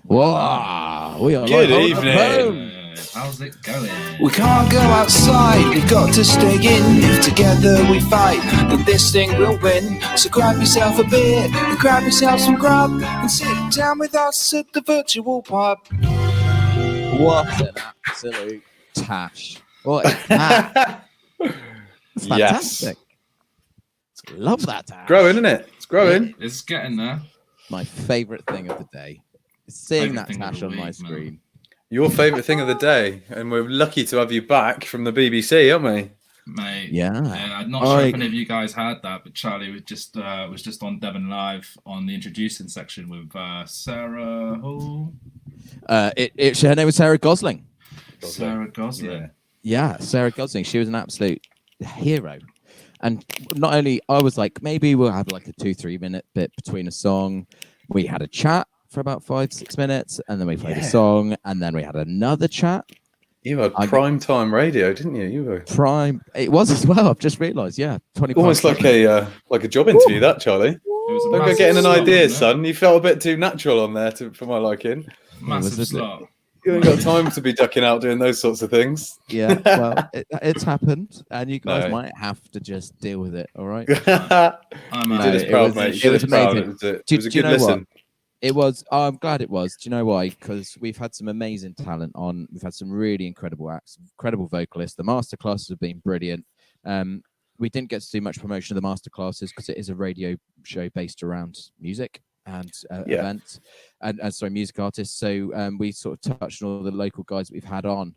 Wow, we are Good live on the evening. phone. How's it going? We can't go outside, we've got to stay in. If together we fight, then this thing will win. So grab yourself a beer, and grab yourself some grub, and sit down with us at the virtual pub. What an absolute tash. What is that? It's fantastic. Love that tash. Growing, isn't it? It's growing. It's getting there. My favourite thing of the day is seeing Favourite that thing of tash the on my week, screen. man. Your favourite thing of the day. And we're lucky to have you back from the BBC, aren't we? Mate, Yeah. I'm not sure if any of you guys had that, but Charlie was just on Devon Live on the introducing section with Sarah. Who? Her name was Sarah Gosling. Sarah Gosling. Yeah, Sarah Gosling. She was an absolute hero. And not only, I was like, maybe we'll have like a 2-3 minute bit between a song. We had a chat for about 5-6 minutes, and then we played a song, and then we had another chat. You had prime time radio, didn't you? You were prime. It was as well. I've just realised. Yeah, 25. almost like a job interview. That, Charlie. Don't go getting an idea, son. You felt a bit too natural on there for my liking. Massive slot. You haven't got time to be ducking out doing those sorts of things. Yeah, well, it's happened, and you guys might have to just deal with it. All right. I'm You did us proud, mate. It was amazing. It was a good listen. It was. Oh, I'm glad it was. Do you know why? Because we've had some amazing talent on. We've had some really incredible acts, incredible vocalists. The masterclasses have been brilliant. We didn't get to do much promotion of the masterclasses because it is a radio show based around music and events and sorry, music artists. So we sort of touched on all the local guys that we've had on.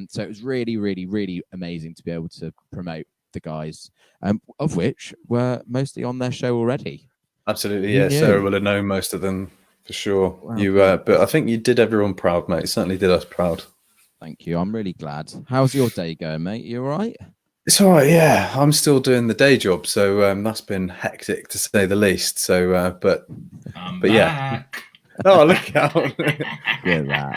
So it was really, really, really amazing to be able to promote the guys, of which were mostly on their show already. Absolutely, yeah. Sarah will have known most of them for sure. Wow. But I think you did everyone proud, mate. You certainly did us proud. Thank you. I'm really glad. How's your day going, mate? You all right? It's all right, yeah. I'm still doing the day job, so that's been hectic to say the least. So, but yeah. Oh, look out! Look at that.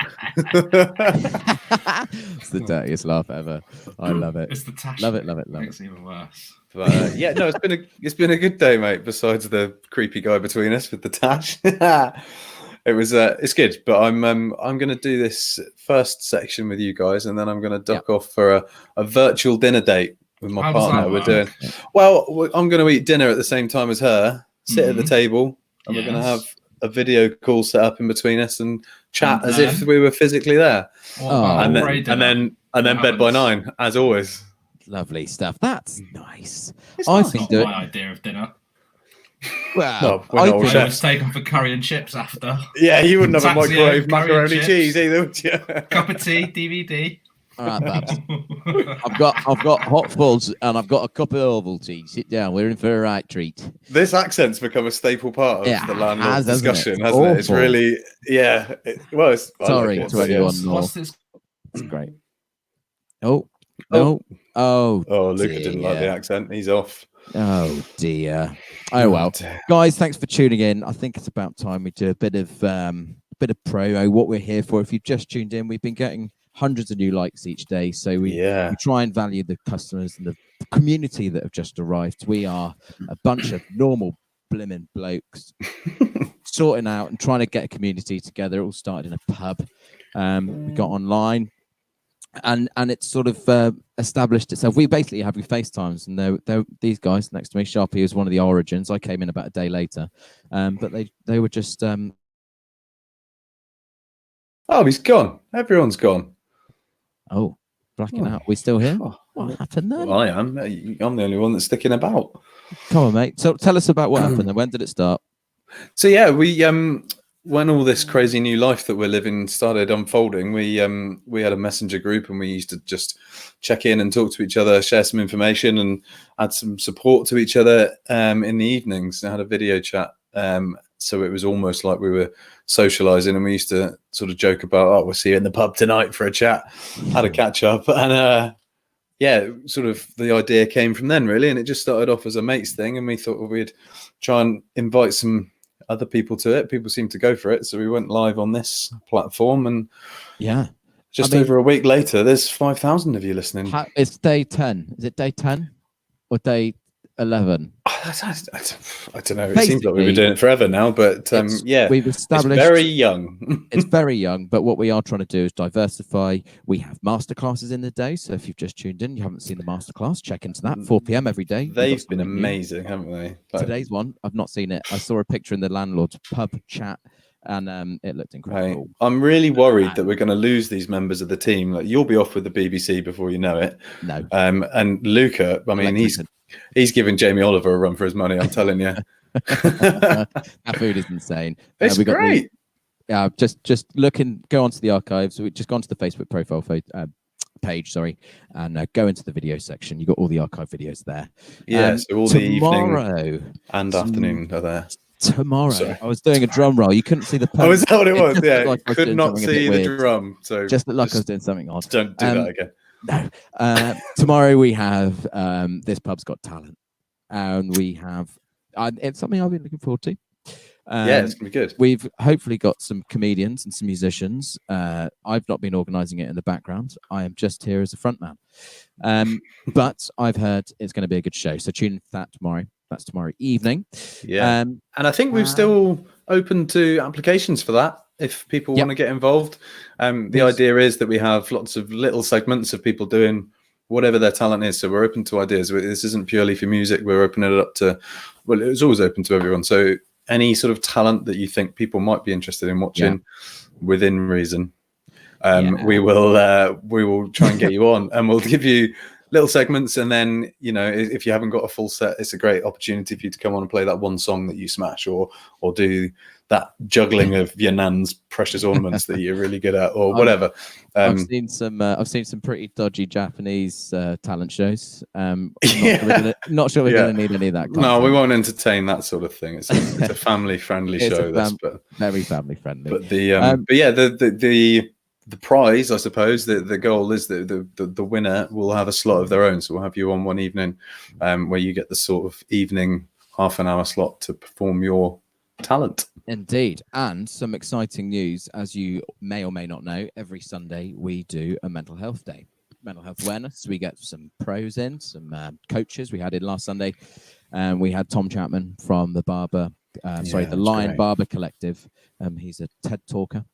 It's the dirtiest laugh ever. I love it. It's the tash. Love it. Makes it even worse. But, yeah, no, it's been a good day, mate. Besides the creepy guy between us with the tash, it's good. But I'm going to do this first section with you guys, and then I'm going to duck off for a virtual dinner date with my partner. We're doing well. I'm going to eat dinner at the same time as her. Sit at the table, and we're going to have a video call set up in between us and chat as if we were physically there. And then bed by 9, as always. Lovely stuff. That's nice. I think that's my idea of dinner. Well, I was taken for curry and chips after. Yeah, you wouldn't have a microwave macaroni cheese either, would you? Cup of tea, DVD. All right, Babs. I've got hot fuzz and I've got a cup of Ovaltine. Sit down. We're in for a right treat. This accent's become a staple part of the landlord discussion, hasn't it? It's really, sorry to anyone. What's this? It's great. Oh, Luca didn't like the accent. He's off. Oh dear. Oh well, guys, thanks for tuning in. I think it's about time we do a bit of promo. What we're here for. If you've just tuned in, we've been getting hundreds of new likes each day. So we try and value the customers and the community that have just arrived. We are a bunch of normal blimmin' blokes sorting out and trying to get a community together. It all started in a pub. We got online. And it's sort of established itself. We basically have FaceTimes, and these guys next to me. Sharpie was one of the origins. I came in about a day later, but they were just. Oh, he's gone. Everyone's gone. Oh, blacking out. We still here? What happened then? Well, I am. I'm the only one that's sticking about. Come on, mate. So tell us about what happened then. When did it start? So yeah, we when all this crazy new life that we're living started unfolding, we had a messenger group, and we used to just check in and talk to each other, share some information, and add some support to each other in the evenings. And I had a video chat, so it was almost like we were socializing, and we used to sort of joke about, we'll see you in the pub tonight for a chat. Had a catch up, and sort of the idea came from then, really, and it just started off as a mates thing, and we thought we'd try and invite some other people to it. People seem to go for it, so we went live on this platform, and over a week later there's 5,000 of you listening. It's day 10. Is it day 10 or day 11. I don't know. It seems like we've been doing it forever now, but we've established it's very young. It's very young, but what we are trying to do is diversify. We have masterclasses in the day, so if you've just tuned in, you haven't seen the masterclass, check into that. 4 p.m. every day. They've been amazing, haven't they? Today's one, I've not seen it. I saw a picture in the landlord's pub chat, and it looked incredible. Right. I'm really worried that we're going to lose these members of the team. Like, you'll be off with the BBC before you know it. No. And Luca, I mean, he's giving Jamie Oliver a run for his money. I'm telling you. That food is insane. It's great. Just looking. Go onto the archives. We just go onto the Facebook profile page, sorry, and go into the video section. You got all the archive videos there. Yeah. So all the evening and afternoon are there. Tomorrow, Sorry. I was doing a drum roll. You couldn't see the. Oh, is that what it was? Yeah, like could not see the drum. So just looked like I was doing something odd. Don't do that again. No. Tomorrow we have This Pub's Got Talent, and we have it's something I've been looking forward to. Yeah, it's gonna be good. We've hopefully got some comedians and some musicians. I've not been organising it in the background. I am just here as a front man. But I've heard it's going to be a good show. So tune in for that tomorrow. That's tomorrow evening. Yeah. And I think we're still open to applications for that if people want to get involved. The idea is that we have lots of little segments of people doing whatever their talent is. So we're open to ideas. This isn't purely for music. We're opening it up to, well, it's always open to everyone. So any sort of talent that you think people might be interested in watching within reason, we will try and get you on, and we'll give you little segments. And then, you know, if you haven't got a full set, it's a great opportunity for you to come on and play that one song that you smash, or do that juggling of your nan's precious ornaments that you're really good at, or whatever. I've seen some pretty dodgy Japanese talent shows. Not sure we're going to need any of that. No, we won't entertain that sort of thing. It's a family friendly show. Very family friendly. But the prize, I suppose, the goal is that the winner will have a slot of their own. So we'll have you on one evening where you get the sort of evening half-an-hour slot to perform your talent. Indeed. And some exciting news, as you may or may not know, every Sunday we do a mental health day, mental health awareness. We get some pros in, some coaches. We had in last Sunday, and we had Tom Chapman from the Lion Barber Collective. He's a TED talker.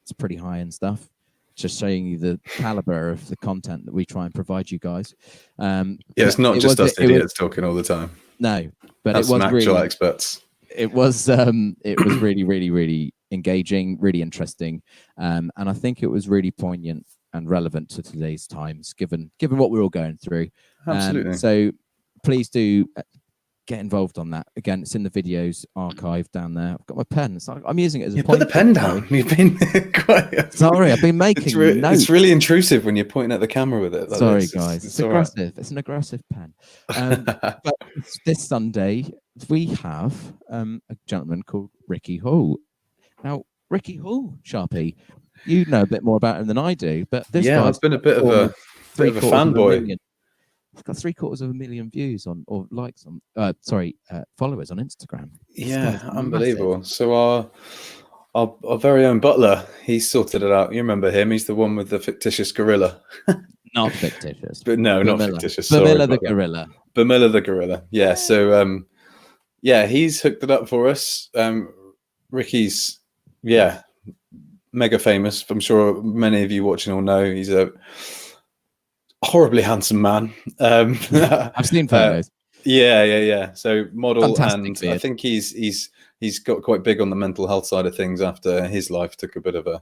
It's pretty high-end stuff. Just showing you the caliber of the content that we try and provide you guys. It's not just us idiots talking all the time. No, but that's it was some actual experts. It was really, really, really engaging, really interesting, and I think it was really poignant and relevant to today's times, given what we're all going through. Absolutely. So please do get involved on that. Again, it's in the videos archive down there. I've got my pen. I'm using it as a put the pen down. You've been quite. Sorry, I've been making notes. It's really intrusive when you're pointing at the camera with it. Sorry, guys. It's aggressive. Right. It's an aggressive pen. But this Sunday we have a gentleman called Ricky Hall. Now, Ricky Hall, Sharpie, you know a bit more about him than I do. But this I've been a bit of a fanboy. It's got 750,000 views or likes on, followers on Instagram. Yeah, unbelievable. Massive. So our very own Butler, he sorted it out. You remember him? He's the one with the fictitious gorilla. Not fictitious. But no, not fictitious. Bamilla the gorilla. Bamilla the gorilla. Yeah. So he's hooked it up for us. Ricky's mega famous. I'm sure many of you watching all know he's a horribly handsome man. I've seen photos. So model. Fantastic and beard. I think he's got quite big on the mental health side of things after his life took a bit of a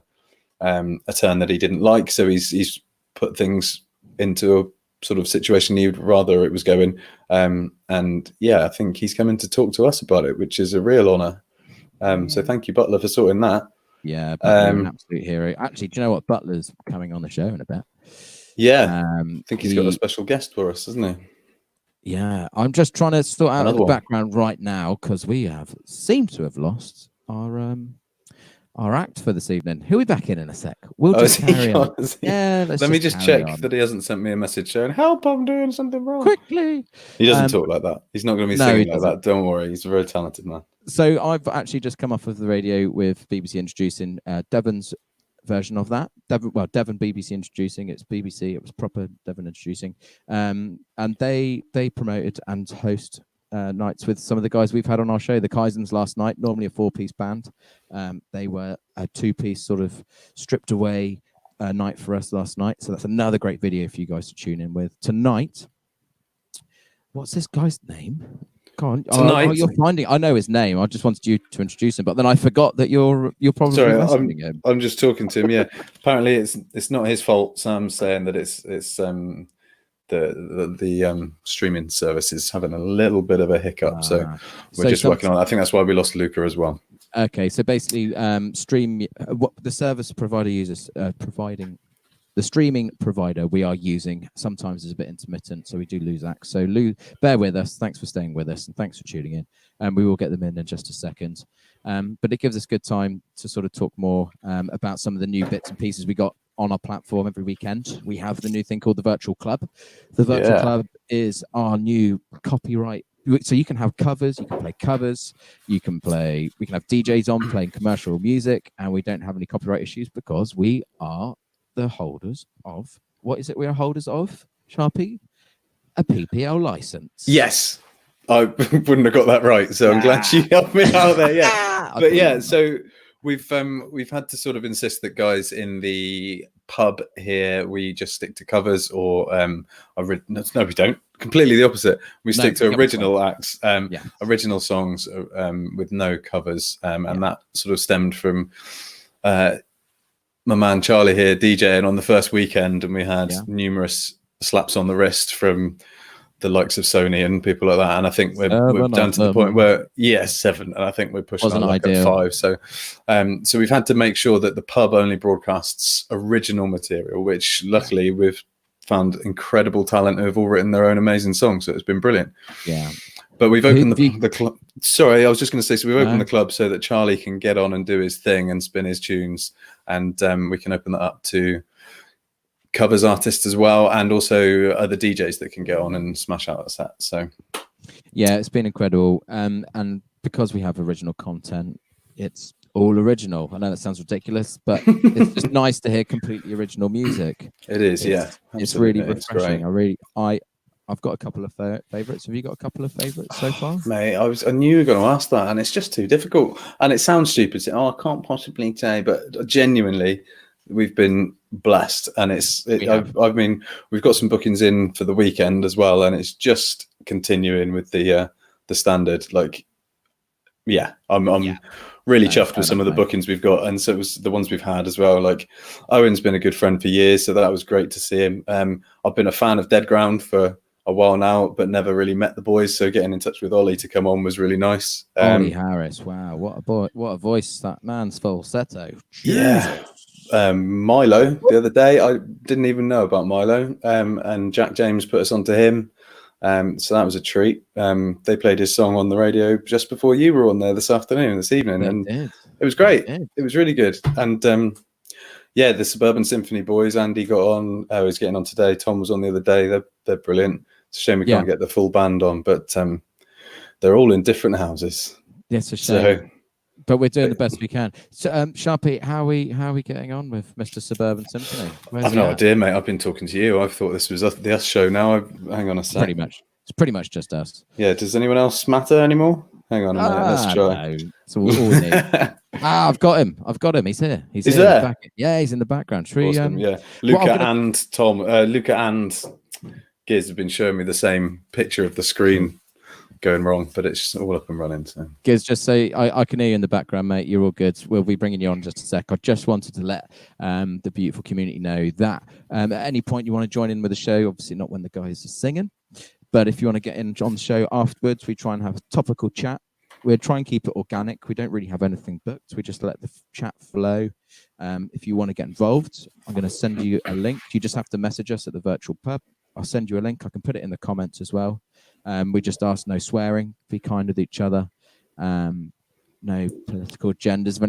turn that he didn't like. So he's put things into a sort of situation he'd rather it was going. I think he's coming to talk to us about it, which is a real honor. So thank you, Butler, for sorting that. Yeah, Butler, an absolute hero. Actually, do you know what? Butler's coming on the show in a bit. Yeah, I think he's got a special guest for us, hasn't he? Yeah, I'm just trying to sort out the background right now because we seem to have lost our act for this evening. Who are we back in a sec? We'll just carry on. Yeah, let me just check that he hasn't sent me a message saying, "Help, I'm doing something wrong." Quickly. He doesn't talk like that. He's not going to be singing like that. Don't worry. He's a very talented man. So I've actually just come off of the radio with BBC introducing Devon's version of that. Devon BBC introducing. It's BBC. It was proper Devon introducing. And they promoted and host nights with some of the guys we've had on our show. The Kaizens last night, normally a 4-piece band. They were a 2-piece sort of stripped away night for us last night. So that's another great video for you guys to tune in with. Tonight, what's this guy's name? Go on. Tonight, you're finding. I know his name. I just wanted you to introduce him, but then I forgot that you're probably sorry. him. I'm just talking to him. Yeah, apparently it's not his fault. Sam's saying that it's the streaming service is having a little bit of a hiccup, so we're just working on it. I think that's why we lost Luca as well. Okay, so basically, what the service provider uses, providing the streaming provider we are using sometimes is a bit intermittent, so we do lose access. So bear with us. Thanks for staying with us, and thanks for tuning in. And we will get them in just a second. But it gives us good time to sort of talk more about some of the new bits and pieces we got on our platform every weekend. We have the new thing called the Virtual Club. The Virtual Club is our new copyright. So you can have covers, you can play covers, we can have DJs on playing commercial music, and we don't have any copyright issues because we are the holders of, what is it we are holders of, Sharpie? A PPL license. Yes. I wouldn't have got that right, so I'm glad you helped me out there. Yeah, but yeah, so we've had to sort of insist that guys in the pub here, we just stick to covers, or no, we don't. Completely the opposite. We stick to original acts, original songs with no covers, and that sort of stemmed from my man Charlie here DJing on the first weekend, and we had numerous slaps on the wrist from the likes of Sony and people like that. And I think we're down to the point where 7, and I think we're pushing on like at 5. So so we've had to make sure that the pub only broadcasts original material, which luckily we've found incredible talent who have all written their own amazing songs. So it's been brilliant. Yeah. But we've opened the club. Sorry, I was just going to say, so we've opened the club so that Charlie can get on and do his thing and spin his tunes, and we can open that up to covers artists as well, and also other DJs that can get on and smash out a set. So yeah, it's been incredible. And because we have original content, it's all original. I know that sounds ridiculous, but it's just nice to hear completely original music. It is, it's really refreshing. I've got a couple of favorites. Have you got a couple of favorites so far? Mate, I knew you were going to ask that, and it's just too difficult. And it sounds stupid. I can't possibly say, but genuinely, we've been blessed, and we've got some bookings in for the weekend as well, and it's just continuing with the standard. Like, I'm really chuffed with some of the bookings we've got, and so it was the ones we've had as well. Like, Owen's been a good friend for years, so that was great to see him. I've been a fan of Dead Ground for a while now, but never really met the boys, so getting in touch with Ollie to come on was really nice. Ollie Harris, wow, what a voice, that man's falsetto. Yeah. Milo the other day, I didn't even know about Milo, and Jack James put us onto him, so that was a treat. They played his song on the radio just before you were on there this evening, and it was great. It was really good. And the Suburban Symphony boys, Andy got on, he's getting on today, Tom was on the other day. They're brilliant. It's a shame we can't get the full band on, but they're all in different houses. It's a shame. But we're doing the best we can. So, Sharpie, how are we getting on with Mr. Suburban Symphony? I've no idea, mate. I've been talking to you. I've thought this was the Us show now. Hang on a sec. It's pretty much just us. Yeah. Does anyone else matter anymore? Hang on a minute. Let's try. No. It's all we need. I've got him. He's here. He's here. There? He's in the background. Awesome. Luca and Tom. Luca and Giz have been showing me the same picture of the screen going wrong, but it's all up and running. So Giz, just say I can hear you in the background, mate. You're all good. We'll be bringing you on in just a sec. I just wanted to let the beautiful community know that at any point you want to join in with the show, obviously not when the guys are singing, but if you want to get in on the show afterwards, we try and have a topical chat. We try and keep it organic. We don't really have anything booked. We just let the chat flow. If you want to get involved, I'm going to send you a link. You just have to message us at the virtual pub. I'll send you a link. I can put it in the comments as well. We just ask no swearing, be kind with each other, no political agendas.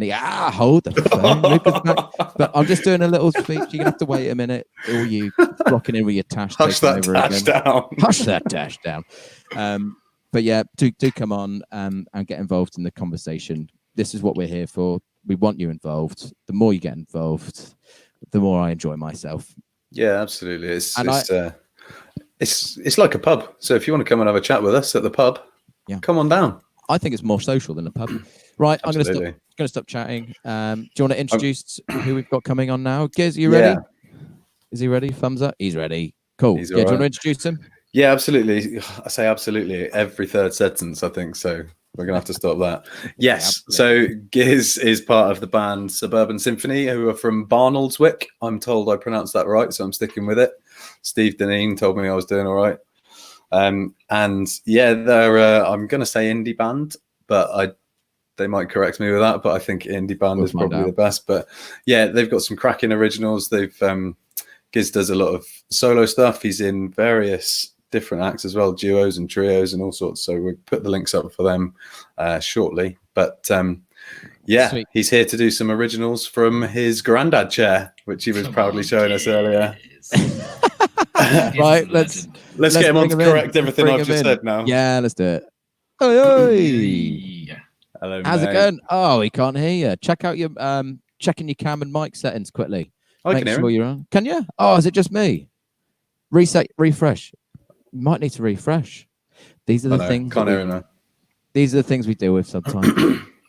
Hold the phone, Lucas back. But I'm just doing a little speech. You're gonna have to wait a minute. All you blocking in with your tash. Hush that tash down. Hush that tash down. But yeah, do come on and get involved in the conversation. This is what we're here for. We want you involved. The more you get involved, the more I enjoy myself. Yeah, absolutely. It's like a pub. So if you want to come and have a chat with us at the pub, come on down. I think it's more social than a pub. Right, Absolutely. I'm going to stop chatting. Do you want to introduce who we've got coming on now? Giz, are you ready? Is he ready? Thumbs up. He's ready. Cool. He's Do you all want to right. introduce him? Yeah, absolutely. I say absolutely every third sentence, I think. So we're going to have to stop that. Yes. So Giz is part of the band Suburban Symphony, who are from Barnoldswick. I'm told I pronounced that right, so I'm sticking with it. Steve Deneen told me I was doing all right. And yeah, they're, I'm going to say indie band, but they might correct me with that, but I think indie band is probably the best. But yeah, they've got some cracking originals. Giz does a lot of solo stuff. He's in various different acts as well, duos and trios and all sorts. So we'll put the links up for them shortly. But yeah, Sweet. He's here to do some originals from his granddad chair, which he was proudly showing us earlier. Right, let's get him on to correct everything I've just said now. Yeah, let's do it. Oi. Hello, how's mate. it going? Oh, he can't hear you. Check out your checking your cam and mic settings quickly. I can hear him. You're on. Can you? Oh, is it just me? Reset, refresh. You might need to refresh. These are the things. Can't hear him now. These are the things we deal with sometimes.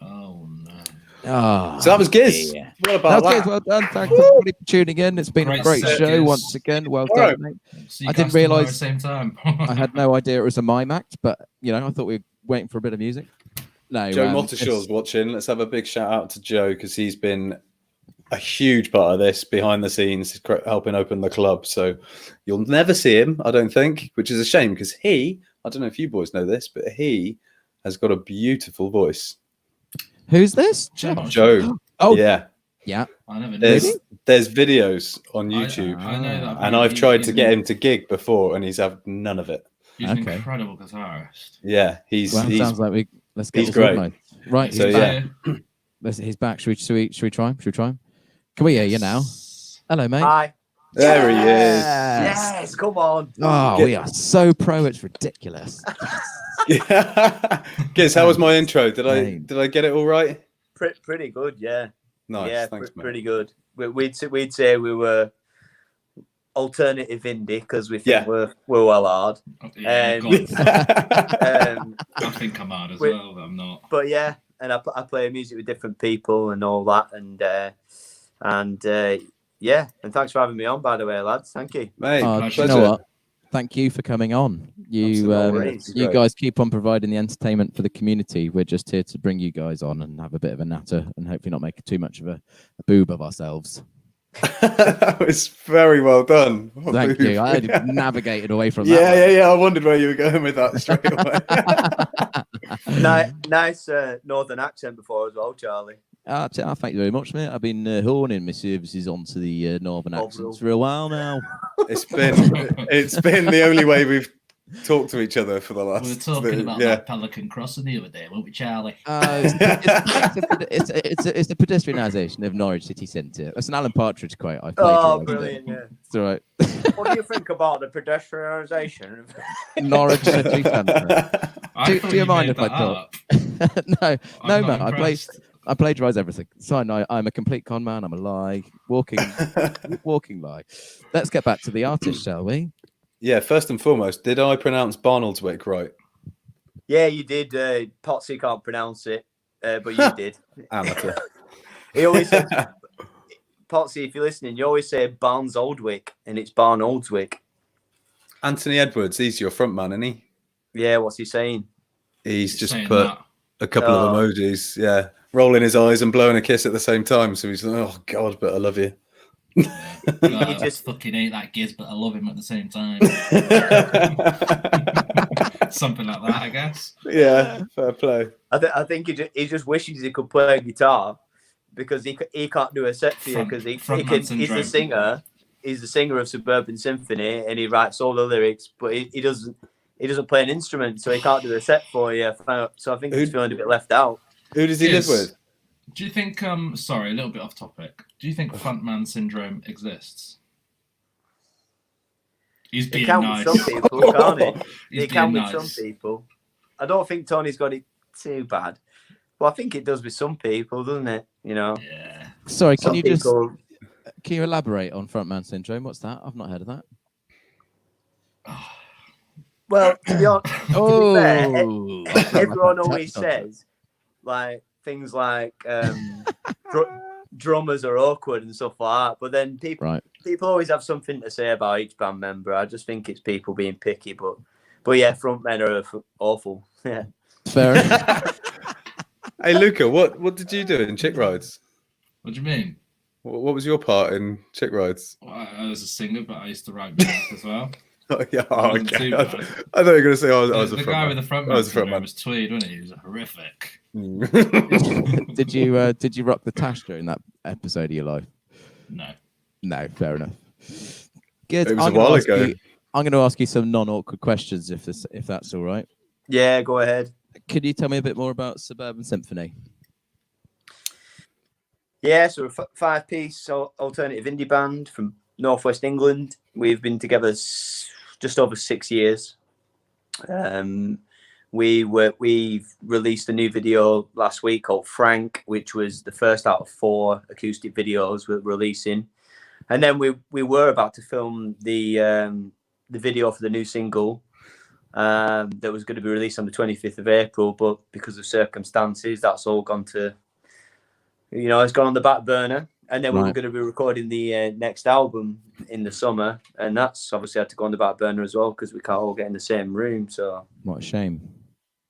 Oh no. Oh, so that was Giz. Yeah. What about that? Well done. Thanks everybody for tuning in. It's been a great show once again. Well done, mate. I didn't realise at the same time. I had no idea it was a mime act, but I thought we were waiting for a bit of music. No, Joe Mottashaw's watching. Let's have a big shout out to Joe because he's been a huge part of this behind the scenes, helping open the club. So you'll never see him, I don't think, which is a shame because I don't know if you boys know this, but he has got a beautiful voice. Who's this? Joe. Oh, yeah. Yeah. I never knew. There's videos on YouTube. I know that. And I've tried to get him to gig before and he's had none of it. He's an incredible guitarist. Yeah. Sounds like let's get he's great. Organized. Right. So back. He's back. Should we try him? Should we try him? Can we hear you now? Hello, mate. Hi. There he is. Yes, come on. Oh, we are so pro. It's ridiculous. Giz, how was my intro? Did I get it all right? Pretty good, yeah. Nice. Yeah, thanks, mate. pretty good. We'd say we were alternative indie because we think we're well hard. I think I'm hard as well. I'm not. But yeah, and I play music with different people and all that, and thanks for having me on. By the way, lads, thank you. Mate, you know what? Thank you for coming on. You guys keep on providing the entertainment for the community. We're just here to bring you guys on and have a bit of a natter and hopefully not make too much of a boob of ourselves. That was very well done. Thank you. I navigated away from that. Yeah. I wondered where you were going with that straight away. Nice northern accent before as well, Charlie. Thank you very much, mate. I've been honing my services onto the northern accents for a while now. It's been the only way we've talked to each other for the last. We were talking about that Pelican Crossing the other day, weren't we, Charlie? It's a pedestrianisation of Norwich city centre. That's an Alan Partridge quote. Brilliant! Yeah, it's all right. What do you think about the pedestrianisation of Norwich city centre? Do you mind if I talk? No, man. I plagiarise everything. So I'm a complete con man. I'm a lie, walking lie. Let's get back to the artist, shall we? Yeah. First and foremost, did I pronounce Barnoldswick right? Yeah, you did. Potsy can't pronounce it, but you did. Amateur. He always says, Potsy, if you're listening, you always say Barnes Oldwick, and it's Barnoldswick. Anthony Edwards, he's your front man, isn't he? Yeah. What's he saying? He's just put a couple of emojis. Yeah. Rolling his eyes and blowing a kiss at the same time. So he's like, oh, God, but I love you. I just fucking hate that Giz, but I love him at the same time. Something like that, I guess. Yeah, fair play. I think he just wishes he could play a guitar because he can't do a set for you because he's the singer. He's the singer of Suburban Symphony and he writes all the lyrics, but he doesn't play an instrument, so he can't do a set for you. So I think he's feeling a bit left out. Who does he live with? Do you think, sorry, a little bit off topic. Do you think frontman syndrome exists? He's being nice. With some people, can't he? He can with some people. I don't think Tony's got it too bad. Well, I think it does with some people, doesn't it? You know. Yeah. Sorry, can Some you people, can you elaborate on frontman syndrome? What's that? I've not heard of that. well, to be honest, to be fair, Oh, I felt like everyone I always touched on it. says like things like drummers are awkward and stuff like that. But then people always have something to say about each band member. I just think it's people being picky. But yeah, frontmen are awful. Yeah. Fair enough. Hey, Luca, what did you do in Chick Rides? What do you mean? What was your part in Chick Rides? Well, I was a singer, but I used to write music as well. Oh, yeah, wasn't okay. too I bad. thought you were going to say I was a The front guy man. with the front I man was a front syndrome man. was Tweed, wasn't he? He was horrific. Did you rock the tash during that episode of your life? No, fair enough. Good. It was a while ago. I'm going to ask you some non-awkward questions if that's all right. Yeah, go ahead. Could you tell me a bit more about Suburban Symphony? Yeah, so we're a 5-piece alternative indie band from Northwest England. We've been together just over 6 years. We've released a new video last week called Frank, which was the first out of 4 acoustic videos we're releasing. And then we were about to film the video for the new single that was going to be released on the 25th of April, but because of circumstances, that's all gone to, it's gone on the back burner. And then we were going to be recording the next album in the summer, and that's obviously had to go on the back burner as well because we can't all get in the same room. So what a shame.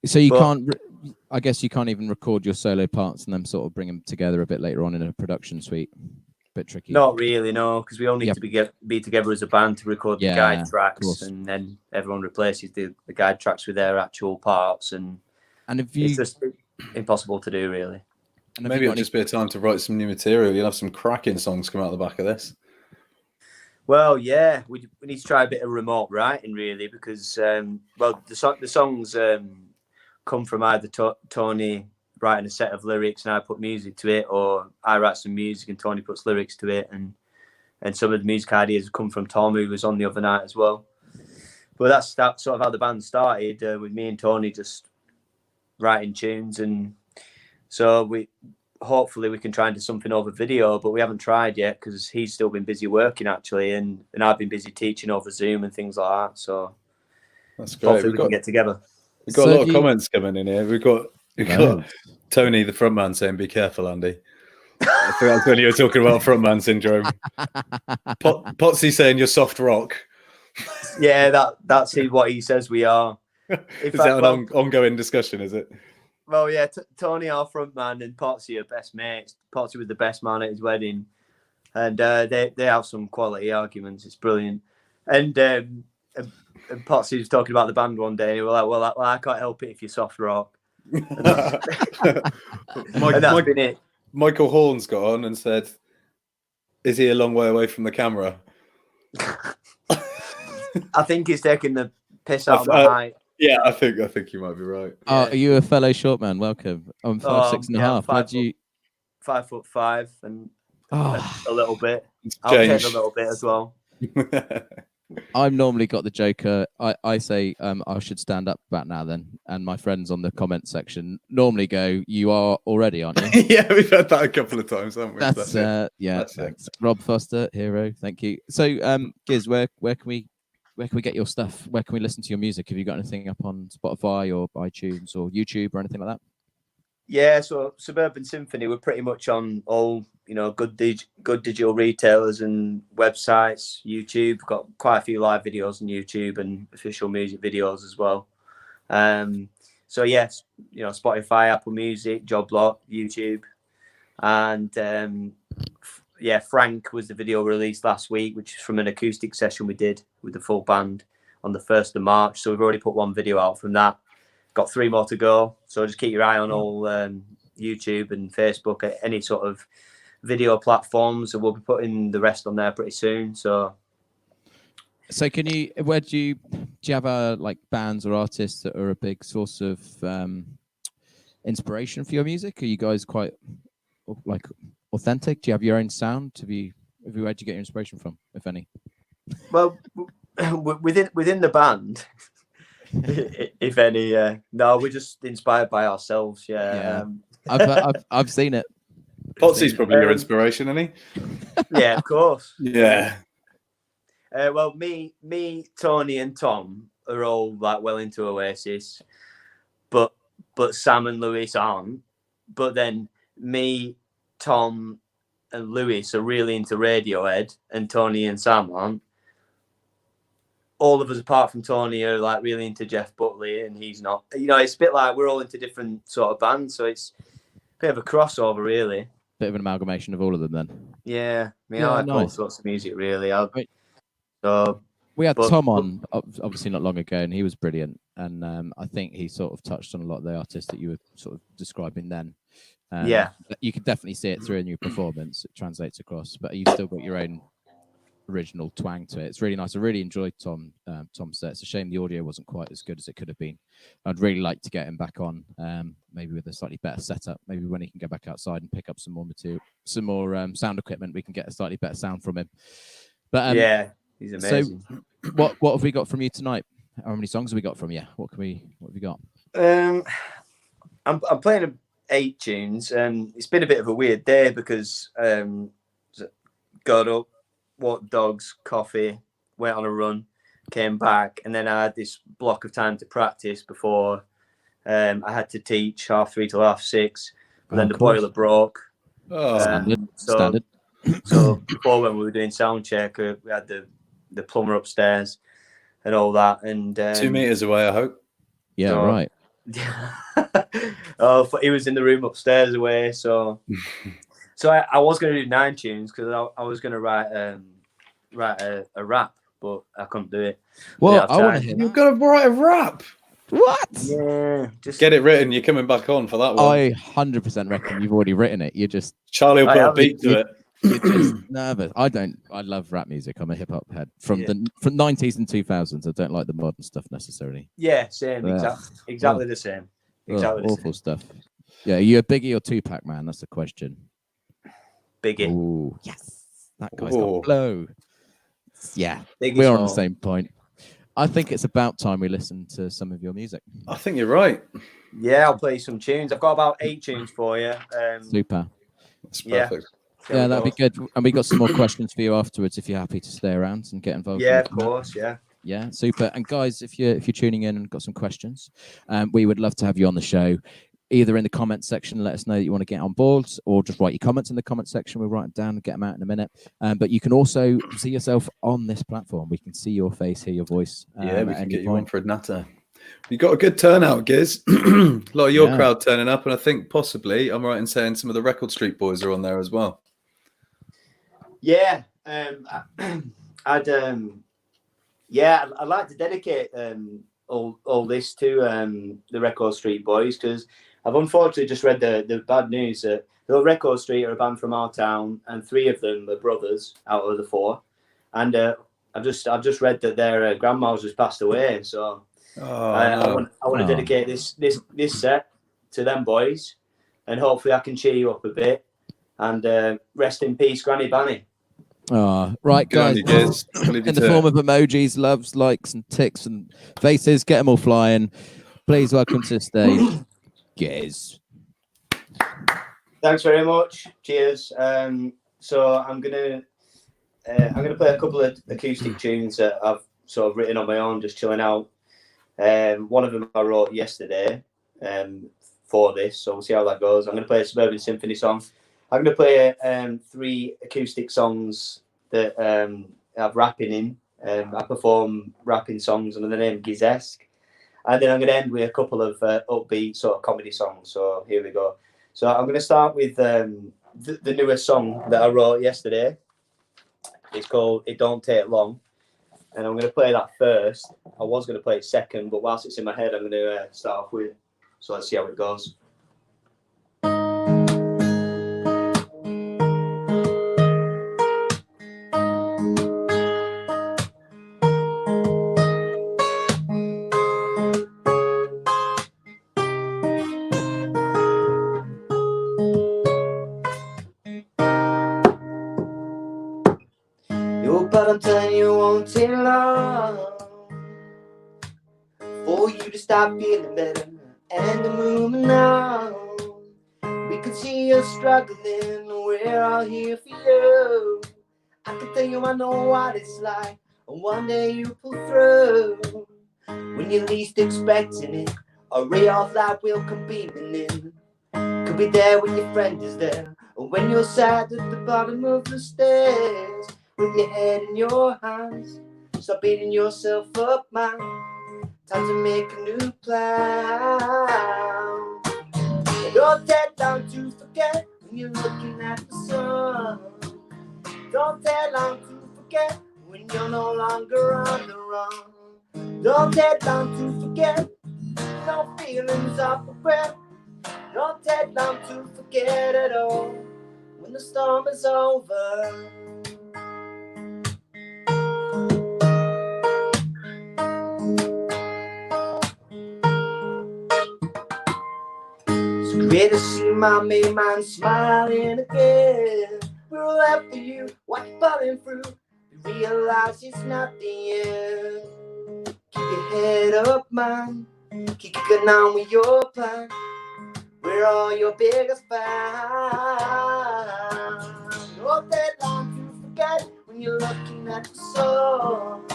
So you can't. I guess you can't even record your solo parts and then sort of bring them together a bit later on in a production suite. Bit tricky. Not really, no, because we all need to be together as a band to record the guide tracks, and then everyone replaces the guide tracks with their actual parts, and it's just impossible to do, really. And maybe it'll just be a time to write some new material. You'll have some cracking songs come out the back of this. Well, yeah, we need to try a bit of remote writing, really, because the songs come from either Tony writing a set of lyrics and I put music to it, or I write some music and Tony puts lyrics to it, and some of the music ideas come from Tom, who was on the other night as well. But that's sort of how the band started, with me and Tony just writing tunes, and so hopefully we can try and do something over video, but we haven't tried yet because he's still been busy working actually, and I've been busy teaching over Zoom and things like that. So that's great. Hopefully we can get together. We've got a lot of comments coming in here. We've got Tony, the frontman, saying, "Be careful, Andy." I think that's when you were talking about frontman syndrome. Potsy saying you're soft rock. Yeah, that's what he says we are. Is that an ongoing discussion? Is it? Well, yeah, Tony, our frontman, and Potsy are best mates. Potsy was the best man at his wedding, and they have some quality arguments. It's brilliant. And Potsy was talking about the band one day, and he was like, well, I can't help it if you're soft rock. And that's been it. Michael Horn's got on and said, "Is he a long way away from the camera?" I think he's taking the piss out of my height. Yeah, I think you might be right. Are you a fellow short man? Welcome. I'm 5'6.5". 5'5" and a little bit. I'll take a little bit as well. I've normally got the joker. I say I should stand up about now then, and my friends on the comment section normally go, "You are already, aren't you?" Yeah, we've had that a couple of times, haven't we? That's thanks. Rob Foster, hero. Thank you. So, Giz, where can we get your stuff? Where can we listen to your music? Have you got anything up on Spotify or iTunes or YouTube or anything like that? Yeah, so Suburban Symphony, we're pretty much on all good digital retailers and websites. YouTube, got quite a few live videos on YouTube and official music videos as well. So yes, Spotify, Apple Music, Joblot, YouTube, and Frank was the video released last week, which is from an acoustic session we did with the full band on the 1st of March. So we've already put one video out from that. Got 3 more to go. So just keep your eye on all YouTube and Facebook, any sort of video platforms, and we'll be putting the rest on there pretty soon. So can you? Do you have like bands or artists that are a big source of inspiration for your music? Are you guys quite like authentic? Do you have your own sound? Where do you get your inspiration from, if any? Well, within the band, if any, no, we're just inspired by ourselves. Yeah. I've seen it. Potsy's probably your inspiration, isn't he? Yeah, of course. Yeah. Well, me, Tony, and Tom are all like well into Oasis, but Sam and Lewis aren't. But then me, Tom, and Lewis are really into Radiohead, and Tony and Sam aren't. All of us, apart from Tony, are like really into Jeff Buckley, and he's not. You know, it's a bit like we're all into different sort of bands, so it's a bit of a crossover, really. Bit of an amalgamation of all of them, then. Yeah, I mean, Yeah, I like all nice. sorts of music, really. We had Tom on, obviously not long ago, and he was brilliant. And I think he sort of touched on a lot of the artists that you were sort of describing then. Yeah. You could definitely see it through in your performance. It translates across, but you've still got your own original twang to it. It's really nice. I really enjoyed Tom's set. It's a shame the audio wasn't quite as good as it could have been. I'd really like to get him back on, maybe with a slightly better setup. Maybe when he can go back outside and pick up some more material, some more sound equipment, we can get a slightly better sound from him. But yeah, he's amazing. So what have we got from you tonight? How many songs have we got from you? What have we got? I'm playing 8 tunes, and it's been a bit of a weird day because got up, walked dogs, coffee, went on a run, came back, and then I had this block of time to practice before I had to teach 3:30 till 6:30. And then the boiler broke. Standard. So before, when we were doing sound check, we had the plumber upstairs and all that. And 2 meters away, I hope. Yeah, so, right. He was in the room upstairs away. So I was going to do 9 tunes because I was going to write a rap, but I couldn't do it. Well, I want to hear. You've got to write a rap. What? Yeah, just get it written. You're coming back on for that one. I 100% reckon you've already written it. You just Charlie will put a beat to it. You're just nervous. I love rap music. I'm a hip hop head from the 90s and 2000s. I don't like the modern stuff necessarily. Yeah, same. Exactly the same. Exactly the awful same. stuff. Yeah, are you a Biggie or Tupac man? That's the question. Biggie. Ooh, yes. That guy's got flow. Yeah, Biggie's we're on the same point. I think it's about time we listen to some of your music. I think you're right. Yeah, I'll play some tunes. I've got about 8 tunes for you. Super. That's perfect. Yeah, that'd be good. And we got some more questions for you afterwards if you're happy to stay around and get involved. Yeah, of course. Yeah. Yeah, super. And guys, if you're tuning in and got some questions, we would love to have you on the show. Either in the comments section, let us know that you want to get on board, or just write your comments in the comment section. We'll write them down and get them out in a minute. But you can also see yourself on this platform. We can see your face, hear your voice. We can get you on for a natter. We got a good turnout, Giz. A lot of your crowd turning up, and I think possibly, I'm right in saying some of the Record Street Boys are on there as well. Yeah, I'd like to dedicate all this to the Record Street Boys, because I've unfortunately just read the bad news that the Record Street are a band from our town, and 3 of them are brothers out of the 4. And I've just read that their grandma's just passed away. So I want to dedicate this set to them boys, and hopefully I can cheer you up a bit. And rest in peace, Granny Banny. Right, guys. In the form of emojis, loves, likes, and ticks and faces, get them all flying. Please welcome to the stage, Giz. Thanks very much. Cheers. So I'm gonna play a couple of acoustic tunes that I've sort of written on my own, just chilling out. One of them I wrote yesterday for this, so we'll see how that goes. I'm gonna play a Suburban Symphony song. I'm going to play 3 acoustic songs that have rapping in. I perform rapping songs under the name Gizesk. And then I'm going to end with a couple of upbeat sort of comedy songs. So here we go. So I'm going to start with the newest song that I wrote yesterday. It's called It Don't Take Long. And I'm going to play that first. I was going to play it second, but whilst it's in my head, I'm going to start off with it. So let's see how it goes. But I'm telling you, it won't take long for you to stop feeling better and to moving on. can see you struggling, we're all here for you. I can tell you I know what it's like, and one day you pull through. When you're least expecting it, a ray of light will come beaming in. Could be there when your friend is there, or when you're sad at the bottom of the stairs. With your head in your hands, stop beating yourself up, man. Time to make a new plan. Don't take long to forget when you're looking at the sun. Don't take long to forget when you're no longer on the run. Don't take long to forget, no feelings of regret. Don't take long to forget at all when the storm is over. It's great to see my main man smiling again. We're all after you, what you're falling through. You realize it's not the end. Keep your head up, man. Keep going on with your plan. We're all your biggest fans. Don't take long to forget when you're looking at the sun.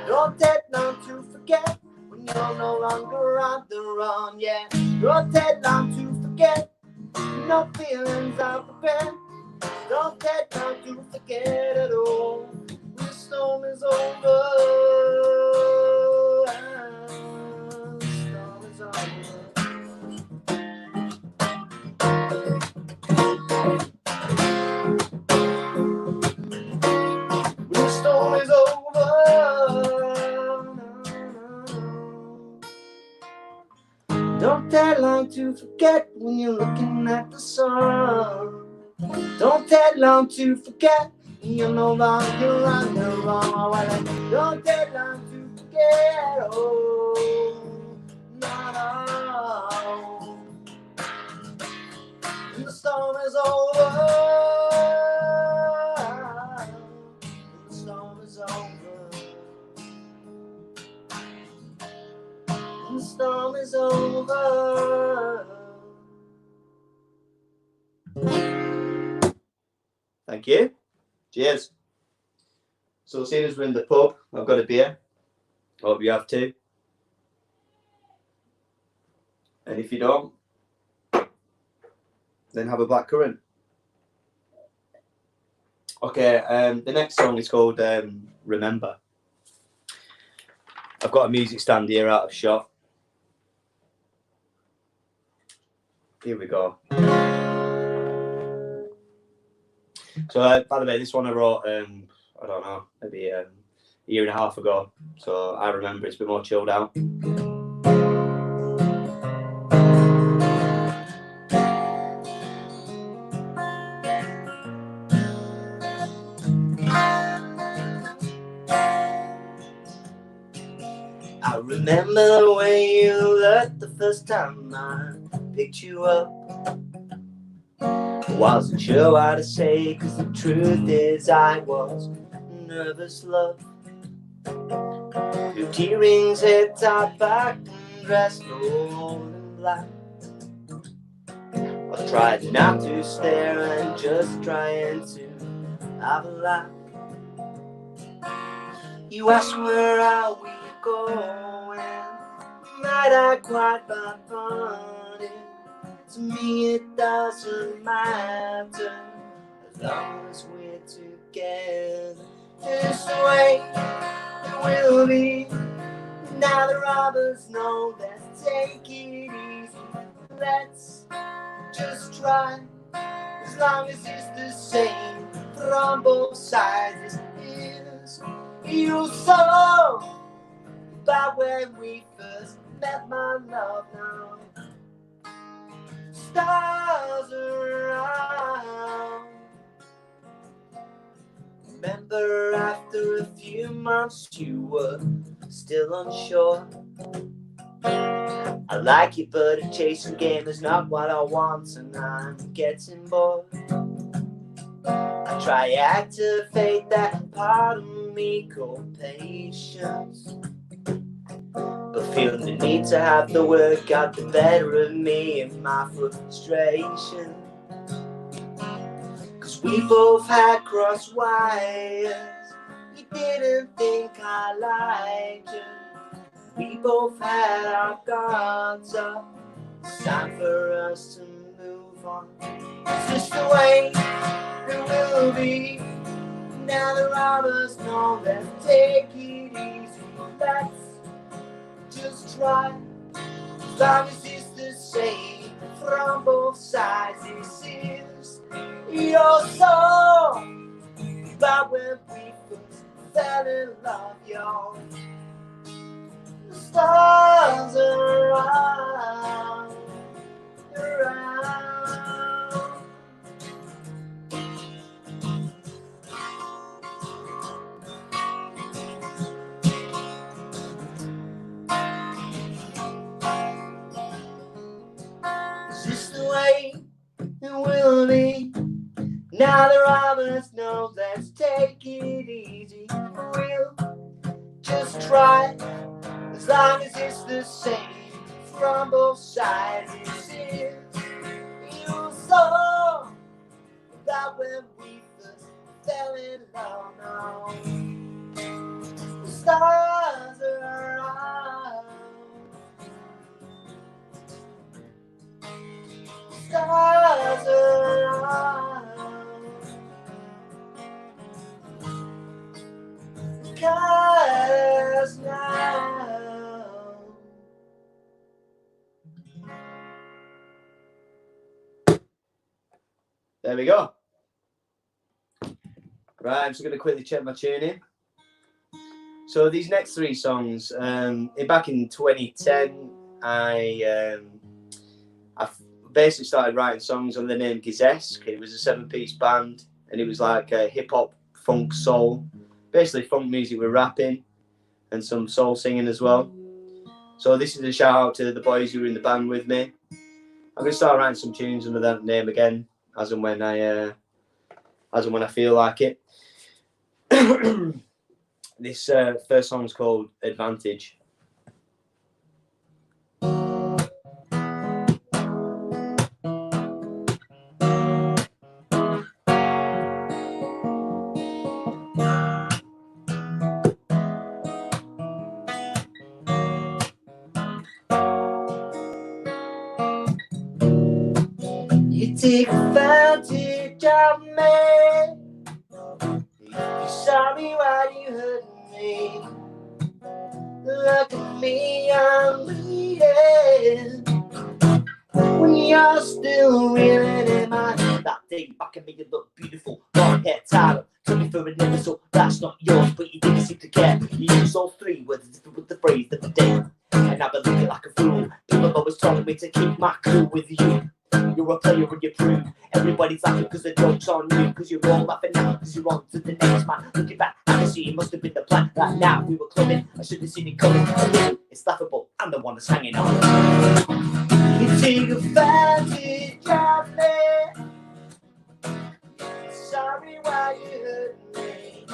Don't take long to forget when you're no longer on the run. Yeah, don't take long to forget. No feelings of regret. Don't take long to forget at all. The storm is over. The storm is over. The storm is over. Don't take long to forget when you're looking at the sun. Don't take long to forget when you're no longer on the run. Don't take long to forget. Oh, no. And the storm is over. The storm is over. The storm is over. Thank you. Cheers. So seeing as we're in the pub, I've got a beer. I hope you have too. And if you don't, then have a blackcurrant. Okay, the next song is called Remember. I've got a music stand here out of shot. Here we go. So, by the way, this one I wrote, I don't know, maybe a year and a half ago. So I remember it's a bit more chilled out. I remember the way you looked the first time I picked you up. Wasn't sure what to say, cause the truth is I was nervous, love. Your key rings, head top back, and dressed all in black. I tried not to stare and just trying to have a laugh. You asked where are we going, might I quite find funny. To me it doesn't matter, as long as we're together. This way it will be. Now the robbers know, let's take it easy. Let's just try, as long as it's the same from both sides. This is your song about when we first met, my love. Now stars around. Remember after a few months you were still unsure. I like it, but a chasing game is not what I want, and I'm getting bored. I try activate that part of me called patience, but feeling the need to have the word got the better of me and my frustration. Cause we both had cross wires. You didn't think I liked you. We both had our guards up. It's time for us to move on. It's just the way it will be. Now the robbers know, let's take it easy. Let's just try. As long as it's the same from both sides. This is your song about when we first fell in love, y'all. The stars are around. Is this the way it will be? Now the robbers know, let's take it easy. We'll just try. As long as it's the same from both sides. This is your song about when we first fell in love. Now the stars are out. The stars are out. Cause now there we go. Right, I'm just going to quickly check my tuning. So these next three songs, back in 2010, I basically started writing songs under the name Gizesk. It was a 7-piece band, and it was like hip hop, funk, soul, basically funk music with rapping and some soul singing as well. So this is a shout out to the boys who were in the band with me. I'm going to start writing some tunes under that name again, as and when I feel like it. This first song is called Advantage. You take advantage of me. You're sorry why you hurt me. Look at me, I'm bleeding. When you're still reeling in my head. That thing back and make it look beautiful. Long hair tied up, took me for an episode. That's not yours, but you didn't seem to care. You use all three words with the phrase of the day. And I've been looking like a fool. People always telling me to keep my cool with you. You're a player and you prove. Everybody's laughing because the joke's on you. Cause you're all laughing now because you're on to the next man. Looking back, I can see it must have been the plan. That now we were clubbing, I should have seen it coming. It's laughable, I'm the one that's hanging on. You take advantage of me. Sorry why you hurt me.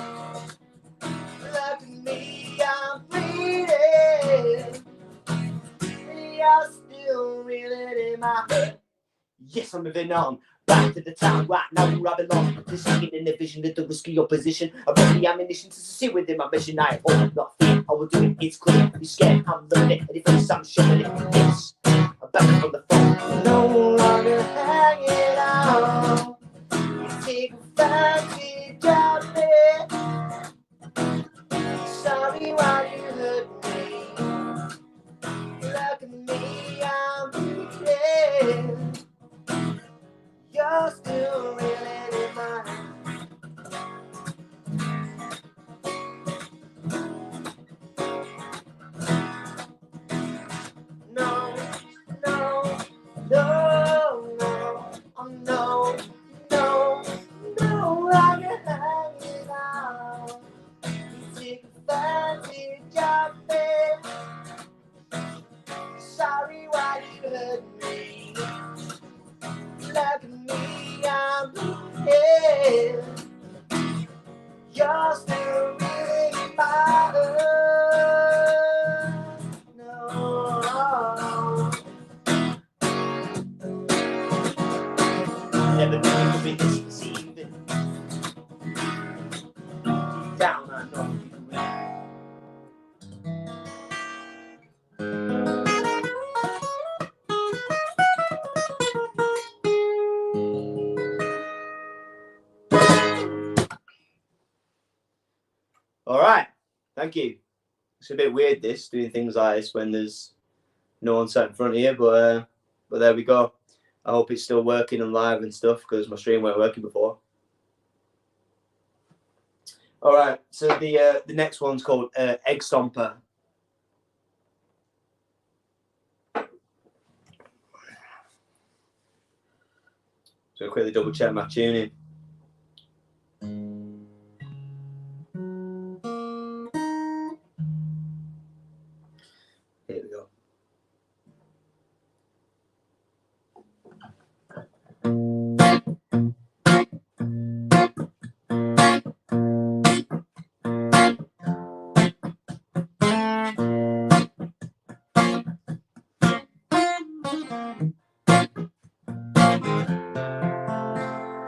Look at me, I'm bleeding. You're still reeling in my head. Yes, I'm moving on. Back to the town right now where I belong. The second in the vision of the risky opposition. I brought the ammunition to succeed within my mission. I will not fear, I will do it, it's clear. You're scared, I'm loving it. And if it's I'm showing it, yes. I'm back up on the phone. No longer hanging out. You take advantage of me. Sorry why you hurt me. Look at me, I'm bleeding. You're still reeling in my head. No, no, no, no, oh no, no, no, I get hanging down, I know you will. All right, thank you. It's a bit weird this, doing things like this when there's no one sat in front of you, but there we go. I hope it's still working and live and stuff because my stream weren't working before. All right, so the next one's called Egg Stomper. So quickly double check my tuning. Here we go.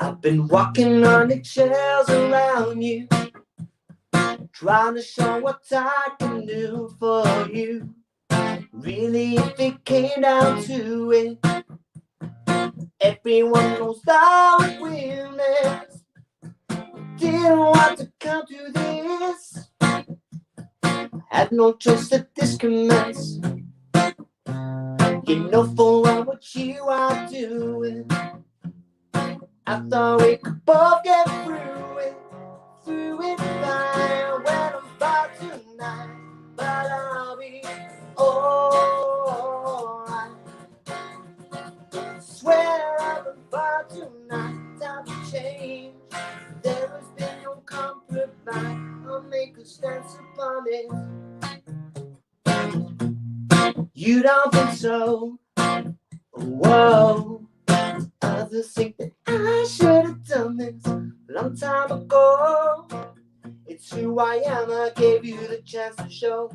I've been walking on eggshells around you, trying to show what I can do for you. Really, if it came down to it, everyone knows how it will end. Didn't want to come to this, had no choice that this commence. You know full well what you are doing. I thought we could both get through it fine when I'm by tonight, but I'll be alright. Swear I'll be by tonight, time to change. There has been no compromise, I'll make a stance upon it. You don't think so? Whoa. Others think that I should have done this a long time ago. It's who I am, I gave you the chance to show.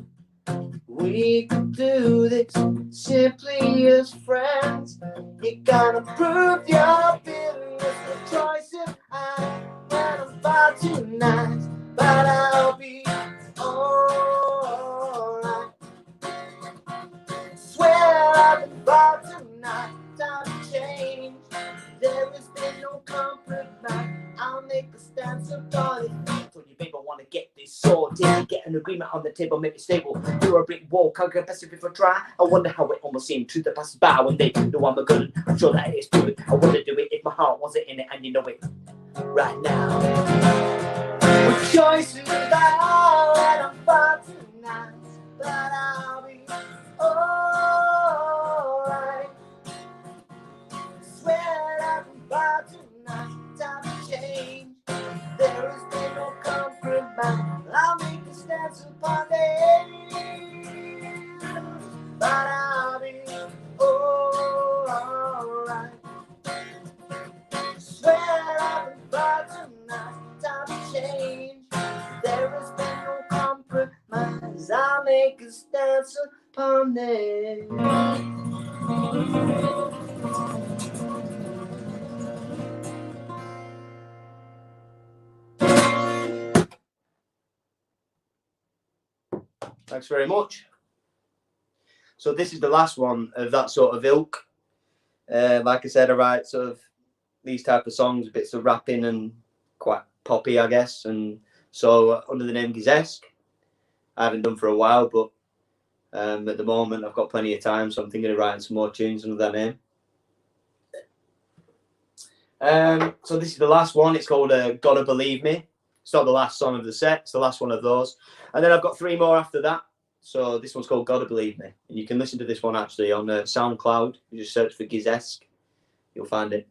We could do this simply as friends. You gotta prove your business. No choice if I when I'm far tonight, but I'll be alright. Swear I'll be far tonight, time to change. There has been no compromise, I'll make a stance upon it. Told you, babe, I wanna get this sorted. Get an agreement on the table, make it stable. You're a brick wall, can't get past it if I try. I wonder how it almost seemed to the passers by when they know I'm a good. I'm sure that it's good. I wouldn't do it if my heart wasn't in it, and you know it right now. With choices about and I'm far tonight, but I'll be alright. Swear I'll be by tonight, time to change. There has been no compromise, I'll make a stance upon it, but I'll be alright. Swear I'll be by tonight, time to change. There has been no compromise, I'll make a stance upon it. Thanks very much. So this is the last one of that sort of ilk. Like I said, I write sort of these type of songs, bits of rapping and quite poppy, I guess. And so under the name Gizesk, I haven't done for a while, but at the moment I've got plenty of time, so I'm thinking of writing some more tunes under that name. So this is the last one. It's called Gotta Believe Me. It's not the last song of the set, it's the last one of those. And then I've got 3 more after that. So this one's called Gotta Believe Me. And you can listen to this one actually on SoundCloud. You just search for Gizesk, you'll find it.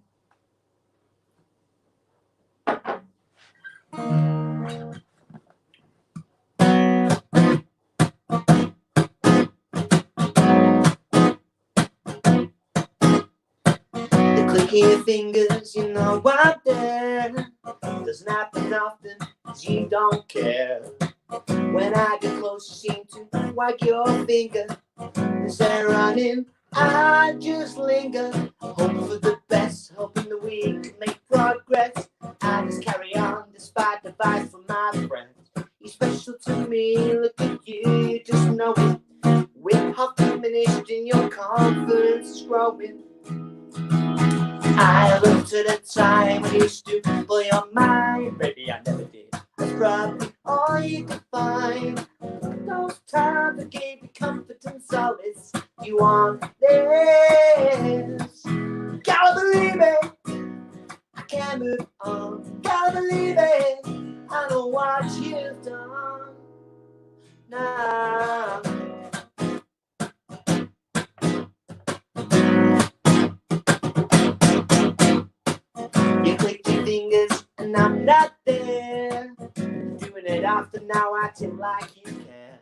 The click of your fingers, you know I'm there. Doesn't happen often, 'cause you don't care. When I get close, you seem to wag your finger. Instead of running, I just linger. Hope for the best, hoping that we can make progress. I just carry on despite advice from my friends. You're special to me, look at you, you just know it. With half diminished in your confidence is growing. I looked at a time when you used to blow your mind. Maybe I never did. That's probably all you could find. Those times that gave you confidence, solace. You want this. Gotta believe it. I can't move on. Gotta believe it. I know what you've done now. You click your fingers and I'm not there. Doing it after now, acting like you care.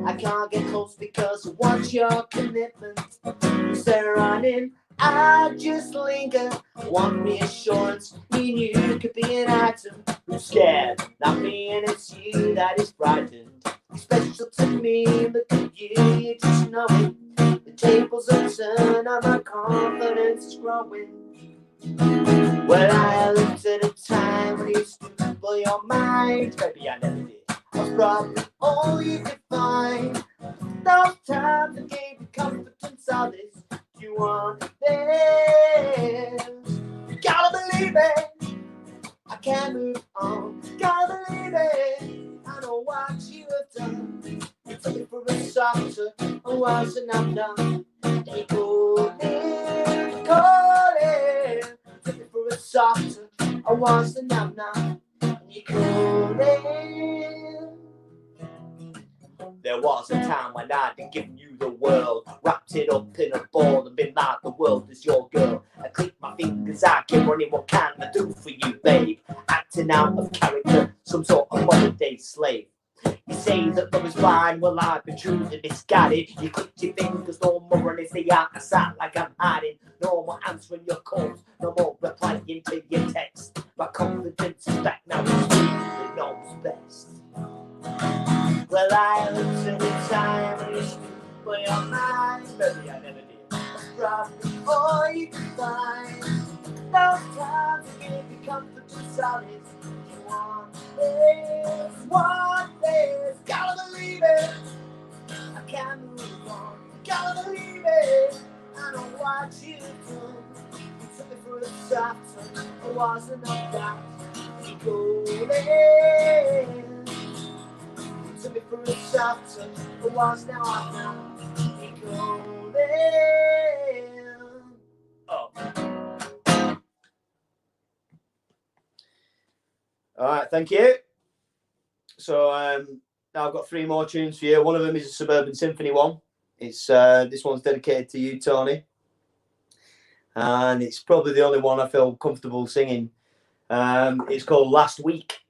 I can't get close because I want your commitment. You stay running, I just linger. Want reassurance, me and you could be an item. Who's scared? Not me, and it's you that is frightened. You're special to me, look at you, you just know it. The tables are turned and my confidence is growing. Well, I looked at a time when you used to blow your mind. Maybe I never did. Was probably all you could find. Those times that gave you confidence, all this you want this. Gotta believe it. I can't move on. Gotta believe it. I know what you have done. You took me for a softer, a once and I'm done. You called it, called it. Took me for a softer, a once and I'm done. You called it. There was a time when I'd given you the world, wrapped it up in a ball and been like the world is your girl. I click my fingers, I keep running, what can I do for you, babe? Acting out of character, some sort of modern day slave. You say that love is blind, well I've been truly misguided. You clicked your fingers, no more and it's the out of sight like I'm hiding. No more answering your calls, no more replying to your text. My confidence is back now, it's you that knows best. Well, I looked at the time when you used to blow your mind. Maybe I never did. That's probably all you could find. Those times that give you confidence, all this. You want this, gotta believe it. I can't move on, gotta believe it. I know what you've done. You took me for a soft touch, it wasn't enough doubt. You go there. Took me for a soft touch, but once now I'm not. You go there. Oh. All right, thank you. So now I've got 3 more tunes for you. One of them is a Suburban Symphony one. It's this one's dedicated to you, Tony, and it's probably the only one I feel comfortable singing. It's called Last Week.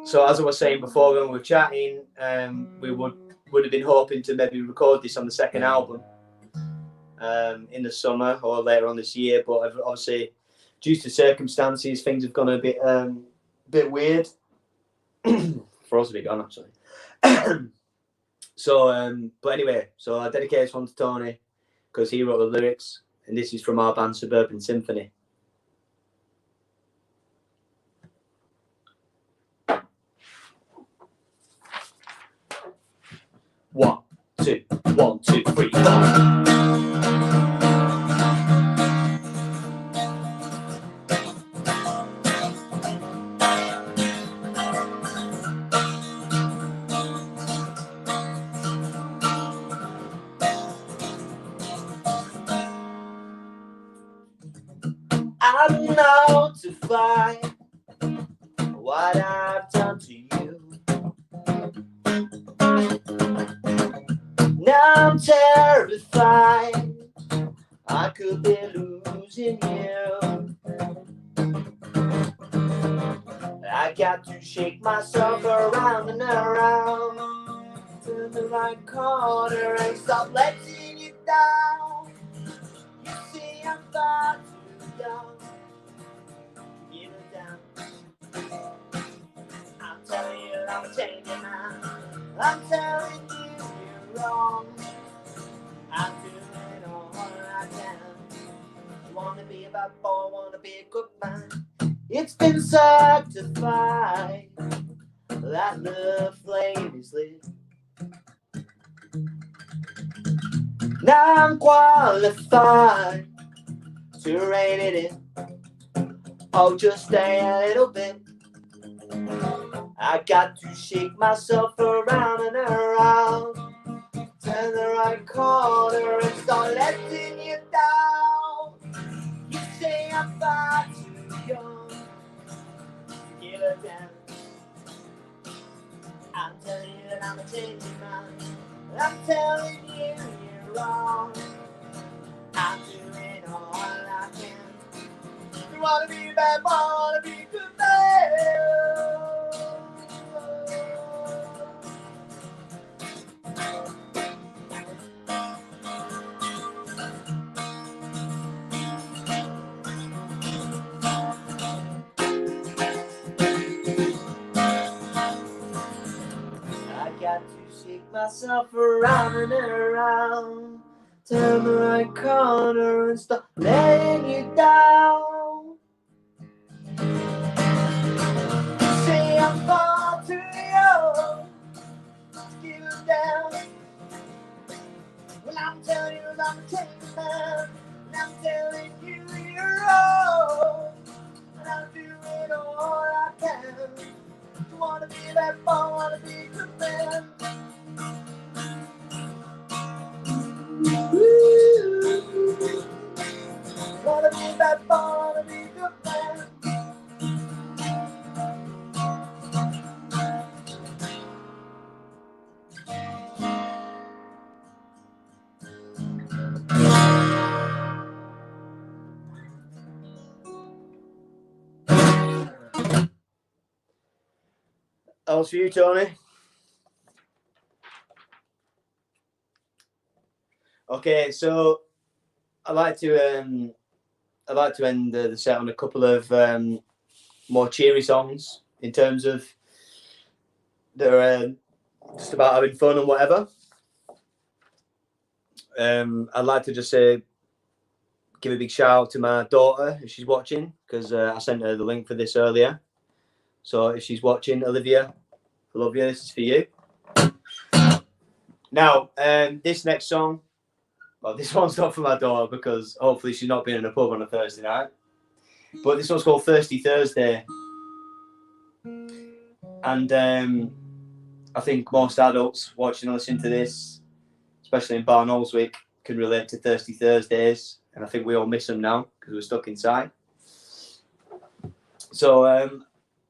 So as I was saying before when we were chatting, we would have been hoping to maybe record this on the second album in the summer or later on this year, but obviously due to circumstances, things have gone a bit weird for us to be gone actually. So, but anyway, so I dedicate this one to Tony because he wrote the lyrics, and this is from our band Suburban Symphony. One, two, 1, 2, 3, 4. I don't know to find what I've done to you. Now I'm terrified I could be losing you. I got to shake myself around and around to the right corner and stop letting you down. You see I'm far too young to give it down. I'm telling you I'm changing now. I'm telling you you're wrong. I'm doing all I can. You wanna be a bad boy, wanna be a good man. It's been certified that the flame is lit. Now I'm qualified to rein it in. Oh, just stay a little bit. I got to shake myself around and around. Turn the right corner and start letting you down. You say I'm far too young to give a damn. I'm telling you that I'm a changing mind. I'm telling you you're wrong. I'm doing all I can. You wanna be a bad boy, wanna be a good man. I got to shake myself around and around. Turn the right corner and stop letting you down. Say I'm far too young to give it down. Well, I'm telling you I'm a changed man. And I'm telling you you're wrong. And I'm doing all I can. You wanna be that boy, wanna be a good man. Ooh. Wanna be that boy, wanna be a good man. Else for you, Tony? Okay, so I'd like to end the set on a couple of more cheery songs in terms of they're just about having fun and whatever. I'd like to just say give a big shout out to my daughter if she's watching, because I sent her the link for this earlier. So if she's watching, Olivia, I love you. This is for you. Now, this next song, well, this one's not for my daughter because hopefully she's not been in a pub on a Thursday night. But this one's called Thirsty Thursday. And I think most adults watching and listening to this, especially in Barnoldswick, can relate to Thirsty Thursdays. And I think we all miss them now because we're stuck inside. So,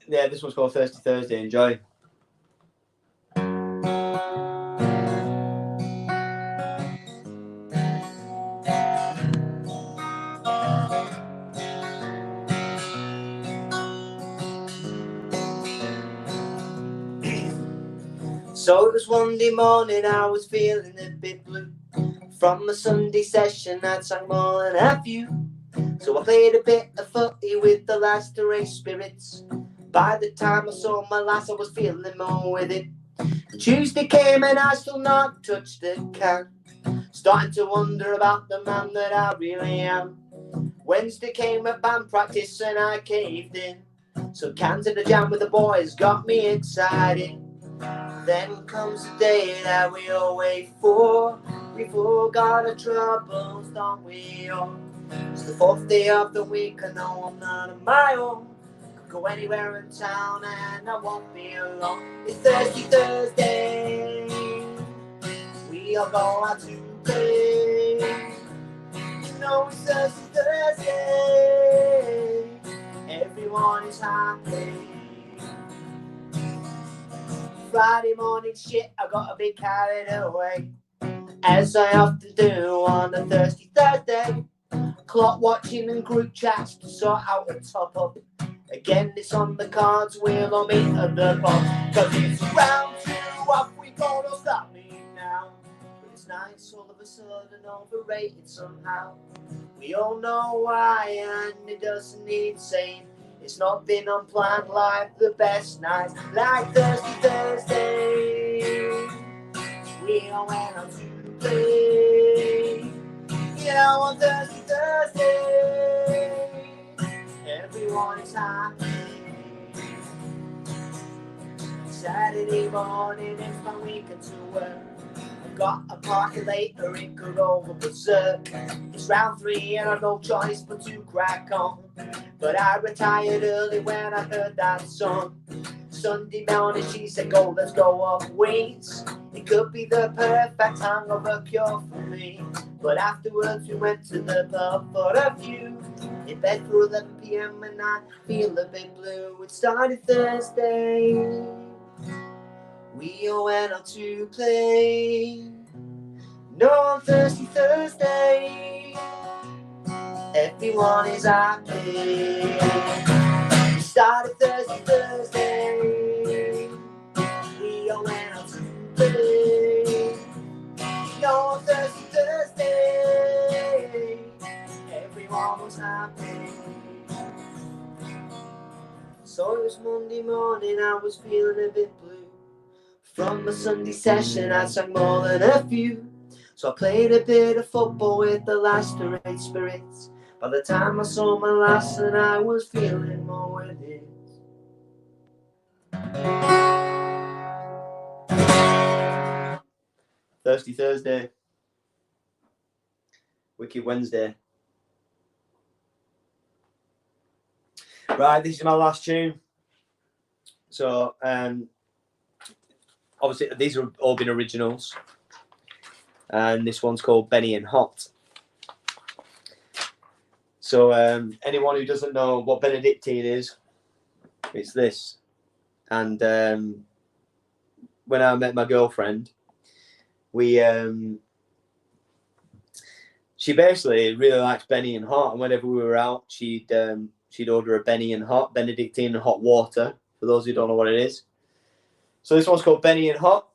yeah, this one's called Thirsty Thursday. Enjoy. So it was one day morning, I was feeling a bit blue. From a Sunday session, I'd sang more than a few. So I played a bit of footy with the last to race spirits. By the time I saw my lass, I was feeling more with it. Tuesday came and I still not touched the can. Starting to wonder about the man that I really am. Wednesday came at band practice and I caved in. So cans of the jam with the boys got me excited. Then comes the day that we all wait for. We forgot our troubles, don't we all? It's the fourth day of the week, I know I'm not on my own. Could go anywhere in town and I won't be alone. It's Thirsty Thursday, we all go out to play. You know it's Thirsty Thursday, everyone is happy. Friday morning shit, I got a bit carried away, as I often do on a Thirsty Thursday. Clock watching and group chats to sort out a top up. Again, it's on the cards, we'll all meet at the pub. Cause it's round two off, we gonna stop me now. But it's nice all of a sudden, overrated somehow. We all know why, and it doesn't need saying. It's not been unplanned like the best nights, like Thirsty Thursday. We all went out to play. You know, on Thirsty Thursday, everyone everyone is happy. Saturday morning is my weekend to work. I've got a party later, it could over berserk. It's round 3 and I've no choice but to crack on. But I retired early when I heard that song. Sunday morning she said, go, let's go up weights. It could be the perfect hangover cure for me. But afterwards we went to the pub for a few. In bed for 11 p.m. and I feel a bit blue. It started Thursday. We all went out to play. No, on Thirsty Thursday, everyone is happy. We started Thirsty Thursday. We all went out to play. No, on Thirsty Thursday, everyone was happy. So it was Monday morning, I was feeling a bit blue. From a Sunday session, I sang more than a few. So I played a bit of football with the lacerate spirits. By the time I saw my lass, and I was feeling more with it. Thirsty Thursday. Wicked Wednesday. Right, this is my last tune. So, obviously, these have all been originals. And this one's called Benny and Hot. So, anyone who doesn't know what Benedictine is, it's this. And when I met my girlfriend, she basically really likes Benny and Hot. And whenever we were out, she'd order a Benny and Hot, Benedictine and hot water, for those who don't know what it is. So this one's called Benny and Hot.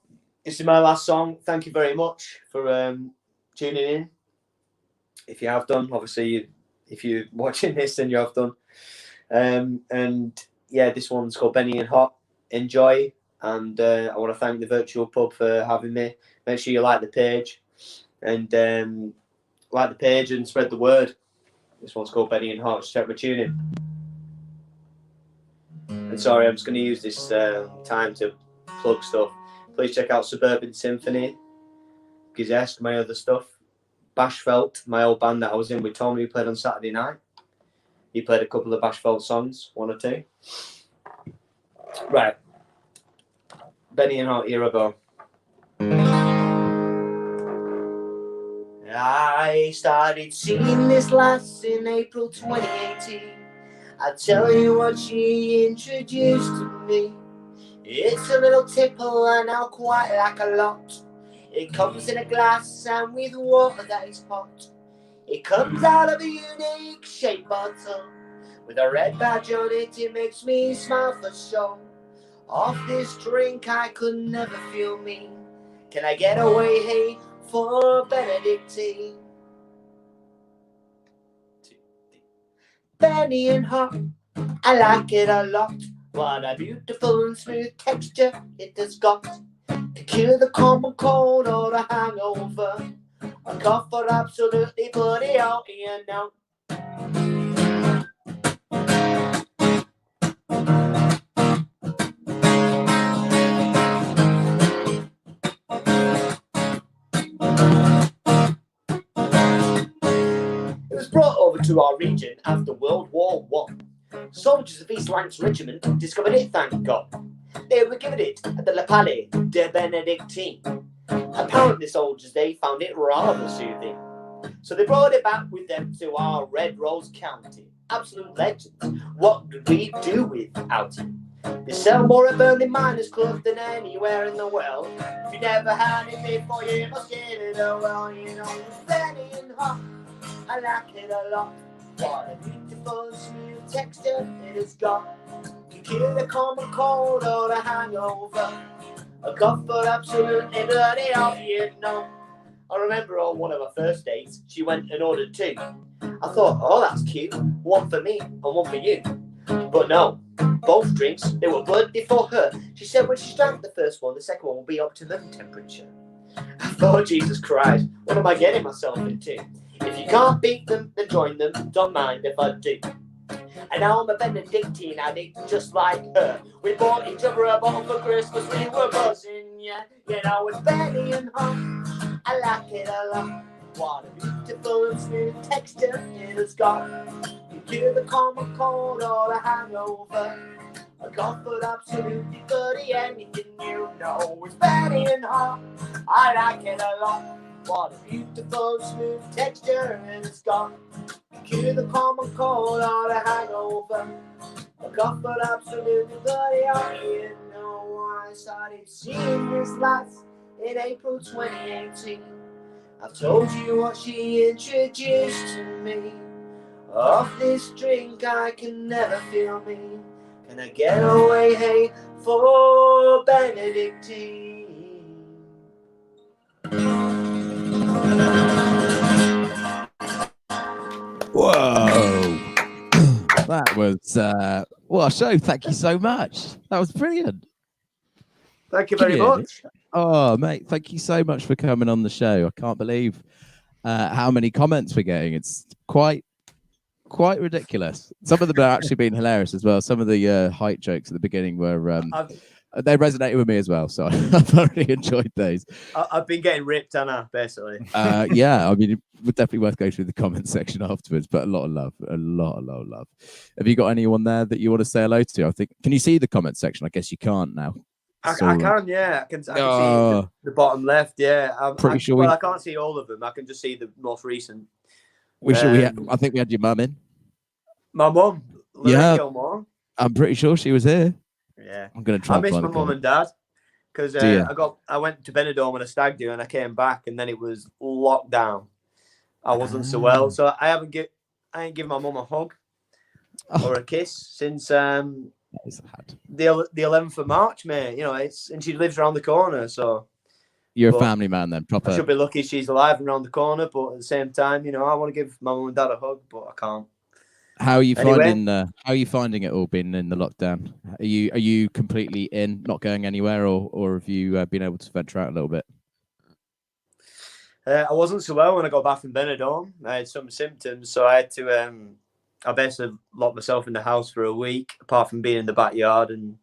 This is my last song. Thank you very much for tuning in. If you have done, obviously, if you're watching this, then you have done. And yeah, this one's called Benny and Hot. Enjoy. And I want to thank the Virtual Pub for having me. Make sure you like the page. And spread the word. This one's called Benny and Hot. Just check my tuning. And sorry, I'm just going to use this time to plug stuff. Please check out Suburban Symphony, Gizesk, my other stuff. Bashfelt, my old band that I was in with Tommy, who played on Saturday night. He played a couple of Bashfelt songs, 1 or 2. Right. Benny and Hot, here I go. I started seeing this lass in April 2018. I'll tell you what she introduced to me. It's a little tipple and I'll quite like a lot. It comes in a glass and with water that is hot. It comes out of a unique shaped bottle with a red badge on it. It makes me smile for sure. Off this drink I could never feel mean. Can I get away, hey, for Benedictine? Benny and Hot, I like it a lot. What a beautiful and smooth texture it has got. To cure the common cold or a hangover, a cough or absolutely put it out, you know. It was brought over to our region after World War I. Soldiers of East Lancs Regiment discovered it, thank God. They were given it at the La Palle de Benedictine. Apparently soldiers, they found it rather soothing. So they brought it back with them to our Red Rose County. Absolute legends. What did we do without it? They sell more at Burnley Miners Club than anywhere in the world. If you never had it before, you must give it a whirl. You know, Benny and Hot, I like it a lot. What a beautiful smooth texture it has got. Can cure the common cold or a hangover, a cough but absolutely bloody off, you know. I remember on one of our first dates, she went and ordered 2. I thought, oh, that's cute. 1 for me and 1 for you. But no, both drinks, they were bloody for her. She said when she drank the first one, the second one will be up to room temperature. I thought, Jesus Christ, what am I getting myself into? If you can't beat them, then join them. Don't mind if I do. And now I'm a Benedictine addict just like her. We bought each other a bottle for Christmas, we were buzzing, yeah. You know it's Benny and hot, I like it a lot. What a beautiful and smooth texture it has got. You hear the common cold or a hangover. A comfort absolutely bloody anything you know. It's Benny and hot, I like it a lot. What a beautiful smooth texture it's got. Cure the common cold or a hangover. A comfort absolutely bloody hot. You know I started seeing this last in April 2018. I've told you what she introduced to me. Off this drink I can never feel me. Can I get away, hey, for Benedictine? Whoa. That was what a show. Thank you so much. That was brilliant. Thank you very much. Oh, mate, thank you so much for coming on the show. I can't believe how many comments we're getting. It's quite ridiculous. Some of them have actually been hilarious as well. Some of the height jokes at the beginning were they resonated with me as well, so I've really enjoyed those. I've been getting ripped, Anna, basically. Yeah, I mean, it would definitely worth going through the comment section afterwards, but a lot of love. Have you got anyone there that you want to say hello to? I think, can you see the comment section? I guess you can't now. I can, yeah. I can see the bottom left, yeah. I can't see all of them. I can just see the most recent. I think we had your mum in. My mum, yeah, Gilmour. I'm pretty sure she was here. Yeah, I'm gonna try. I miss my mum and dad because I went to Benidorm on a stag do and I came back and then it was locked down. I wasn't so well, so I ain't given my mum a hug or a kiss since the 11th of March, mate. You know, and she lives around the corner, so. You're a family man then, proper. I should be lucky she's alive and around the corner, but at the same time, you know, I want to give my mum and dad a hug, but I can't. How are you finding it all being in the lockdown? Are you completely in, not going anywhere, or have you been able to venture out a little bit? I wasn't so well when I got back from Benidorm. I had some symptoms, so I had to. I basically locked myself in the house for a week, apart from being in the backyard, and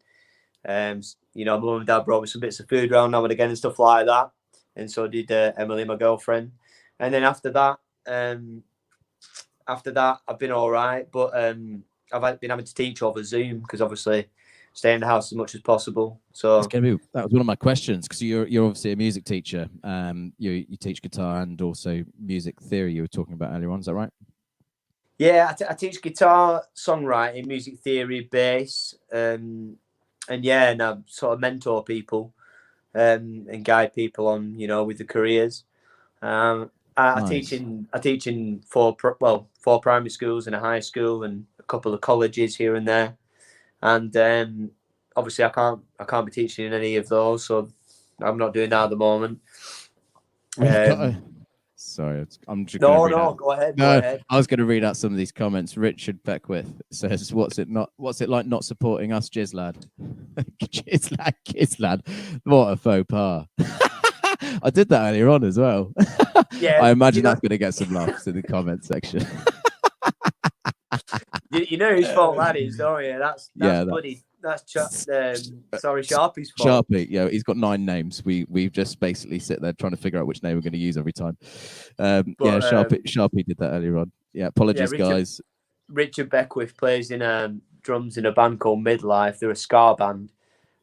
you know, my mum and dad brought me some bits of food around now and again and stuff like that, and so did Emily, my girlfriend. And then after that, I've been all right, but I've been having to teach over Zoom because obviously stay in the house as much as possible. So that was one of my questions, because you're obviously a music teacher. You teach guitar and also music theory. You were talking about earlier on. Is that right? Yeah, I teach guitar, songwriting, music theory, bass, and I sort of mentor people and guide people on, you know, with the careers. I teach in four primary schools and a high school and a couple of colleges here and there, and obviously I can't be teaching in any of those, so I'm not doing that at the moment. Sorry, I'm just go ahead. Go ahead. I was going to read out some of these comments. Richard Beckwith says, "What's it like not supporting us, Jizz lad? Jizz lad, what a faux pas." I did that earlier on as well. Yeah, I imagine that's going to get some laughs in the comment section. You know whose fault that is, don't you? That's Sharpie's fault. Sharpie, yeah, he's got 9 names. We've just basically sit there trying to figure out which name we're going to use every time. Sharpie did that earlier on. Yeah, apologies, guys. Richard Beckwith plays in drums in a band called Midlife. They're a ska band,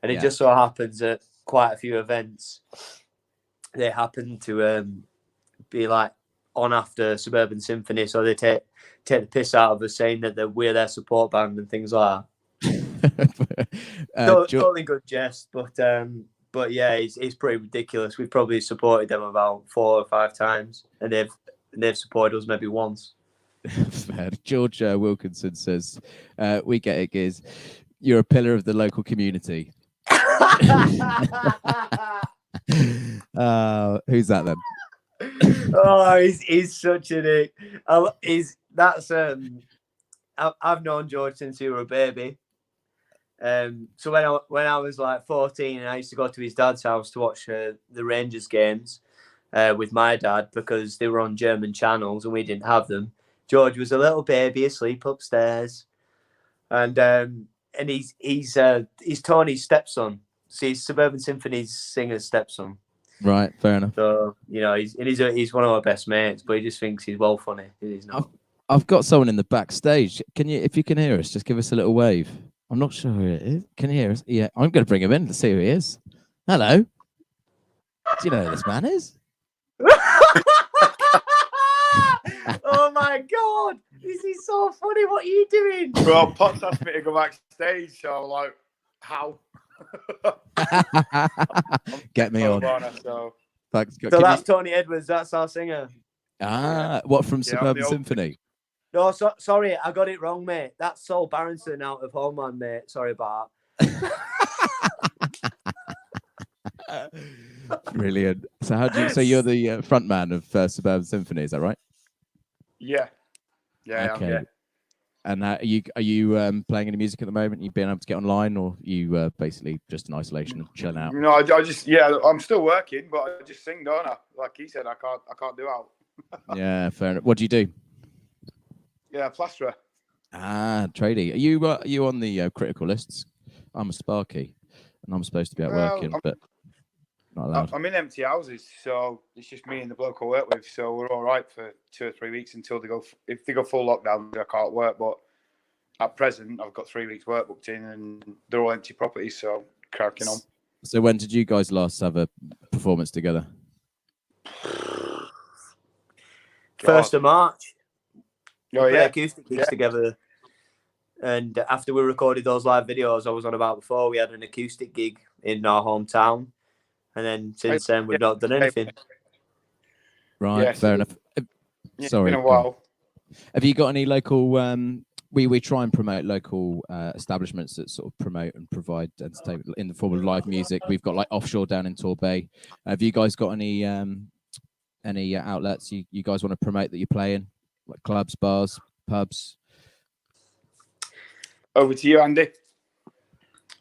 and it just so happens at quite a few events they happen to be like on after Suburban Symphony, so they take the piss out of us, saying that we're their support band and things like that. Totally good jest, but yeah, it's pretty ridiculous. We've probably supported them about 4 or 5 times, and they've supported us maybe once. George Wilkinson says, "We get it, Giz. You're a pillar of the local community." Who's that then? Oh, he's such a dick. I've known George since he was a baby. So when I was like 14, and I used to go to his dad's house to watch the Rangers games with my dad because they were on German channels and we didn't have them. George was a little baby asleep upstairs, and he's Tony's stepson. See, he's Suburban Symphony's singer's stepson. Right, fair enough. So he's one of our best mates, but he just thinks he's well funny. He's not. I've got someone in the backstage. If you can hear us, just give us a little wave. I'm not sure who it is. Can you hear us? Yeah, I'm going to bring him in to see who he is. Hello. Do you know who this man is? Oh my God, this is so funny. What are you doing? Well, Potts asked me to go backstage, so I'm like, how? Get me on. So Thanks. So that's Tony Edwards. That's our singer. What from Suburban Symphony? No, sorry, I got it wrong, mate. That's Saul Barrington out of Homeland, mate. Sorry about that. Brilliant. So so you're the front man of Suburban Symphony, is that right? Yeah. Okay. Yeah. And are you playing any music at the moment? You been able to get online, or you basically just in isolation and chilling out? No, I'm still working, but I just sing, don't I? Like he said, I can't do out. Yeah, fair enough. What do you do? Yeah, plasterer. Tradie. Are you on the critical lists? I'm a Sparky, and I'm supposed to be out working, but not allowed. I'm in empty houses, so it's just me and the bloke I work with. So we're all right for 2 or 3 weeks until if they go full lockdown, I can't work. But at present, I've got 3 weeks work booked in, and they're all empty properties, so cracking on. So when did you guys last have a performance together? 1st of March. Oh, yeah. Acoustic gigs together. And after we recorded those live videos I was on about before, we had an acoustic gig in our hometown. And then since then, we've not done anything. Right, fair enough. Sorry. It's been a while. Have you got any local... We try and promote local establishments that sort of promote and provide entertainment in the form of live music. We've got like Offshore down in Torbay. Have you guys got any outlets you guys want to promote that you're playing? Like clubs, bars, pubs? Over to you, Andy.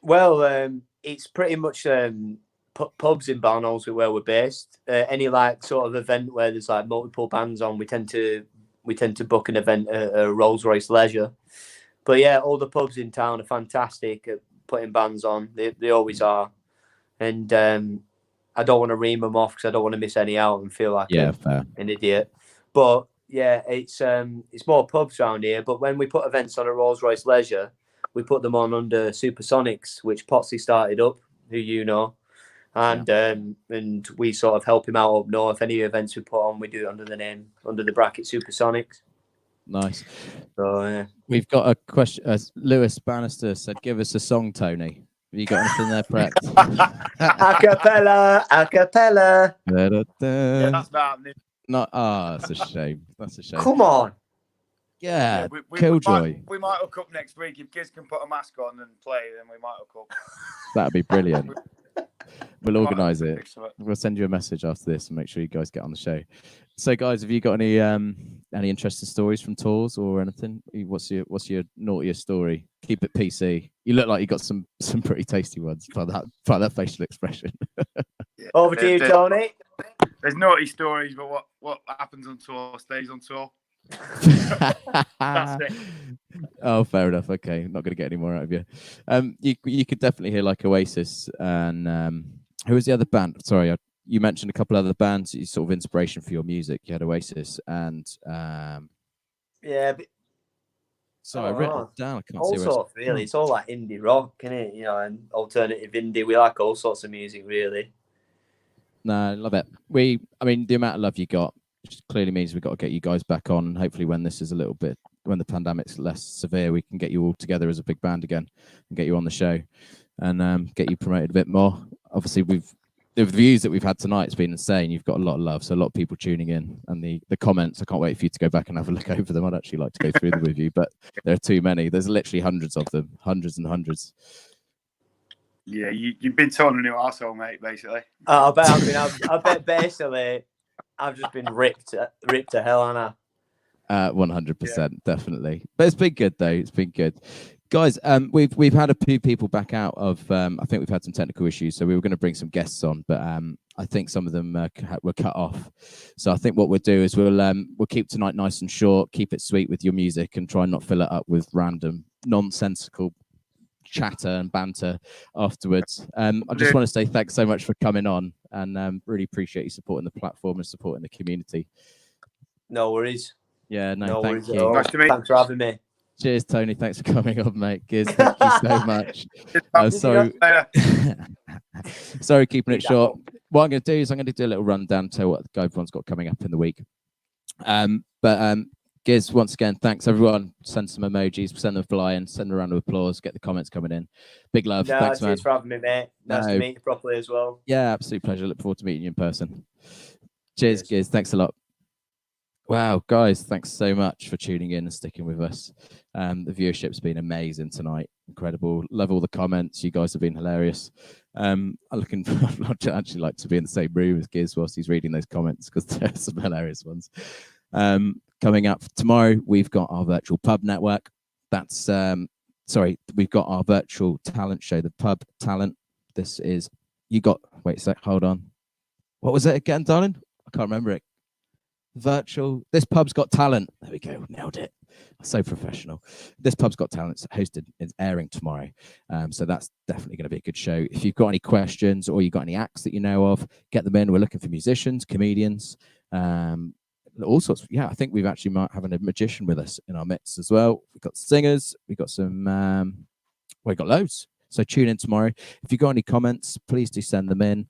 Well, it's pretty much pubs in Barnolds where we're based. Any like sort of event where there's like multiple bands on, we tend to book an event at Rolls Royce Leisure. But yeah, all the pubs in town are fantastic at putting bands on. They always are. And I don't want to ream them off because I don't want to miss any out and feel like an idiot. But yeah, it's more pubs around here. But when we put events on a Rolls Royce Leisure, we put them on under SuperSonics, which Potsy started up, who you know. And we sort of help him out up north. Any events we put on, we do it under the bracket SuperSonics. Nice. So we've got a question. Lewis Bannister said, "Give us a song, Tony." Have you got anything there, prepped? Acapella. Yeah, that's not happening. That's a shame. That's a shame. Come on. Yeah, Killjoy. We might hook up next week if kids can put a mask on and play. Then we might hook up. That'd be brilliant. We'll organise it. We'll send you a message after this and make sure you guys get on the show. So, guys, have you got any interesting stories from tours or anything? What's your naughtiest story? Keep it PC. You look like you got some pretty tasty ones by that facial expression. Over to you, Tony. There's naughty stories, but what happens on tour stays on tour. That's it. Oh, fair enough. Okay, not going to get any more out of you. You could definitely hear like Oasis and who was the other band? Sorry, you mentioned a couple other bands. You sort of inspiration for your music. You had Oasis and So I've written it down. I can't all see sorts, really. It's all like indie rock, isn't it? You know, and alternative indie. We like all sorts of music, really. No, I love it. The amount of love you got clearly means we've got to get you guys back on. And hopefully when this is when the pandemic's less severe, we can get you all together as a big band again and get you on the show and get you promoted a bit more. Obviously, the views that we've had tonight has been insane. You've got a lot of love, so a lot of people tuning in, and the comments. I can't wait for you to go back and have a look over them. I'd actually like to go through them with you, but there are too many. There's literally hundreds of them, hundreds and hundreds. Yeah, you've been torn a new arsehole, mate. Basically. I bet basically I've just been ripped to hell, Anna. 100%, definitely. But it's been good though. It's been good. Guys, we've had a few people back out of. I think we've had some technical issues, so we were going to bring some guests on, but I think some of them were cut off. So I think what we'll do is we'll keep tonight nice and short, keep it sweet with your music, and try and not fill it up with random nonsensical chatter and banter afterwards. I just want to say thanks so much for coming on, and really appreciate you supporting the platform and supporting the community. No worries. Yeah, No thank worries you. Nice to meet you. Thanks for having me. Cheers, Tony. Thanks for coming on, mate. Giz, thank you so much. Sorry, keeping it short. What I'm going to do is I'm going to do a little rundown, tell what everyone's got coming up in the week. Giz, once again, thanks everyone. Send some emojis, send them flying, send a round of applause, get the comments coming in. Big love. No, Thanks, man. Cheers for having me, mate. Nice to meet you properly as well. Yeah, absolute pleasure. Look forward to meeting you in person. Cheers, Giz. Thanks a lot. Wow, guys, thanks so much for tuning in and sticking with us. The viewership's been amazing tonight. Incredible. Love all the comments. You guys have been hilarious. I'd actually like to be in the same room as Giz whilst he's reading those comments, because there's some hilarious ones. Coming up tomorrow, we've got our virtual pub network. That's we've got our virtual talent show, the Pub Talent. This is wait a sec, hold on. What was it again, darling? I can't remember it. This pub's got talent. There we go, nailed it. So professional. This pub's got talent. It's airing tomorrow, so that's definitely going to be a good show. If you've got any questions or you've got any acts that you know of, get them in. We're looking for musicians, comedians, all sorts. Yeah, I think we've actually might have a magician with us in our midst as well. We've got singers. We've got some. We've got loads. So tune in tomorrow. If you've got any comments, please do send them in.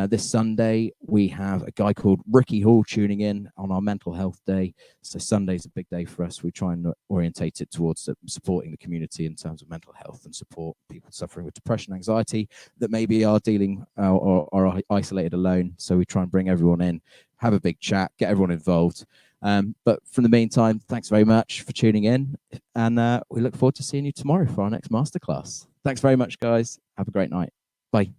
This Sunday, we have a guy called Ricky Hall tuning in on our mental health day. So Sunday's a big day for us. We try and orientate it towards supporting the community in terms of mental health and support people suffering with depression, anxiety that maybe are dealing or are isolated alone. So we try and bring everyone in, have a big chat, get everyone involved. But from the meantime, thanks very much for tuning in. And we look forward to seeing you tomorrow for our next masterclass. Thanks very much, guys. Have a great night. Bye.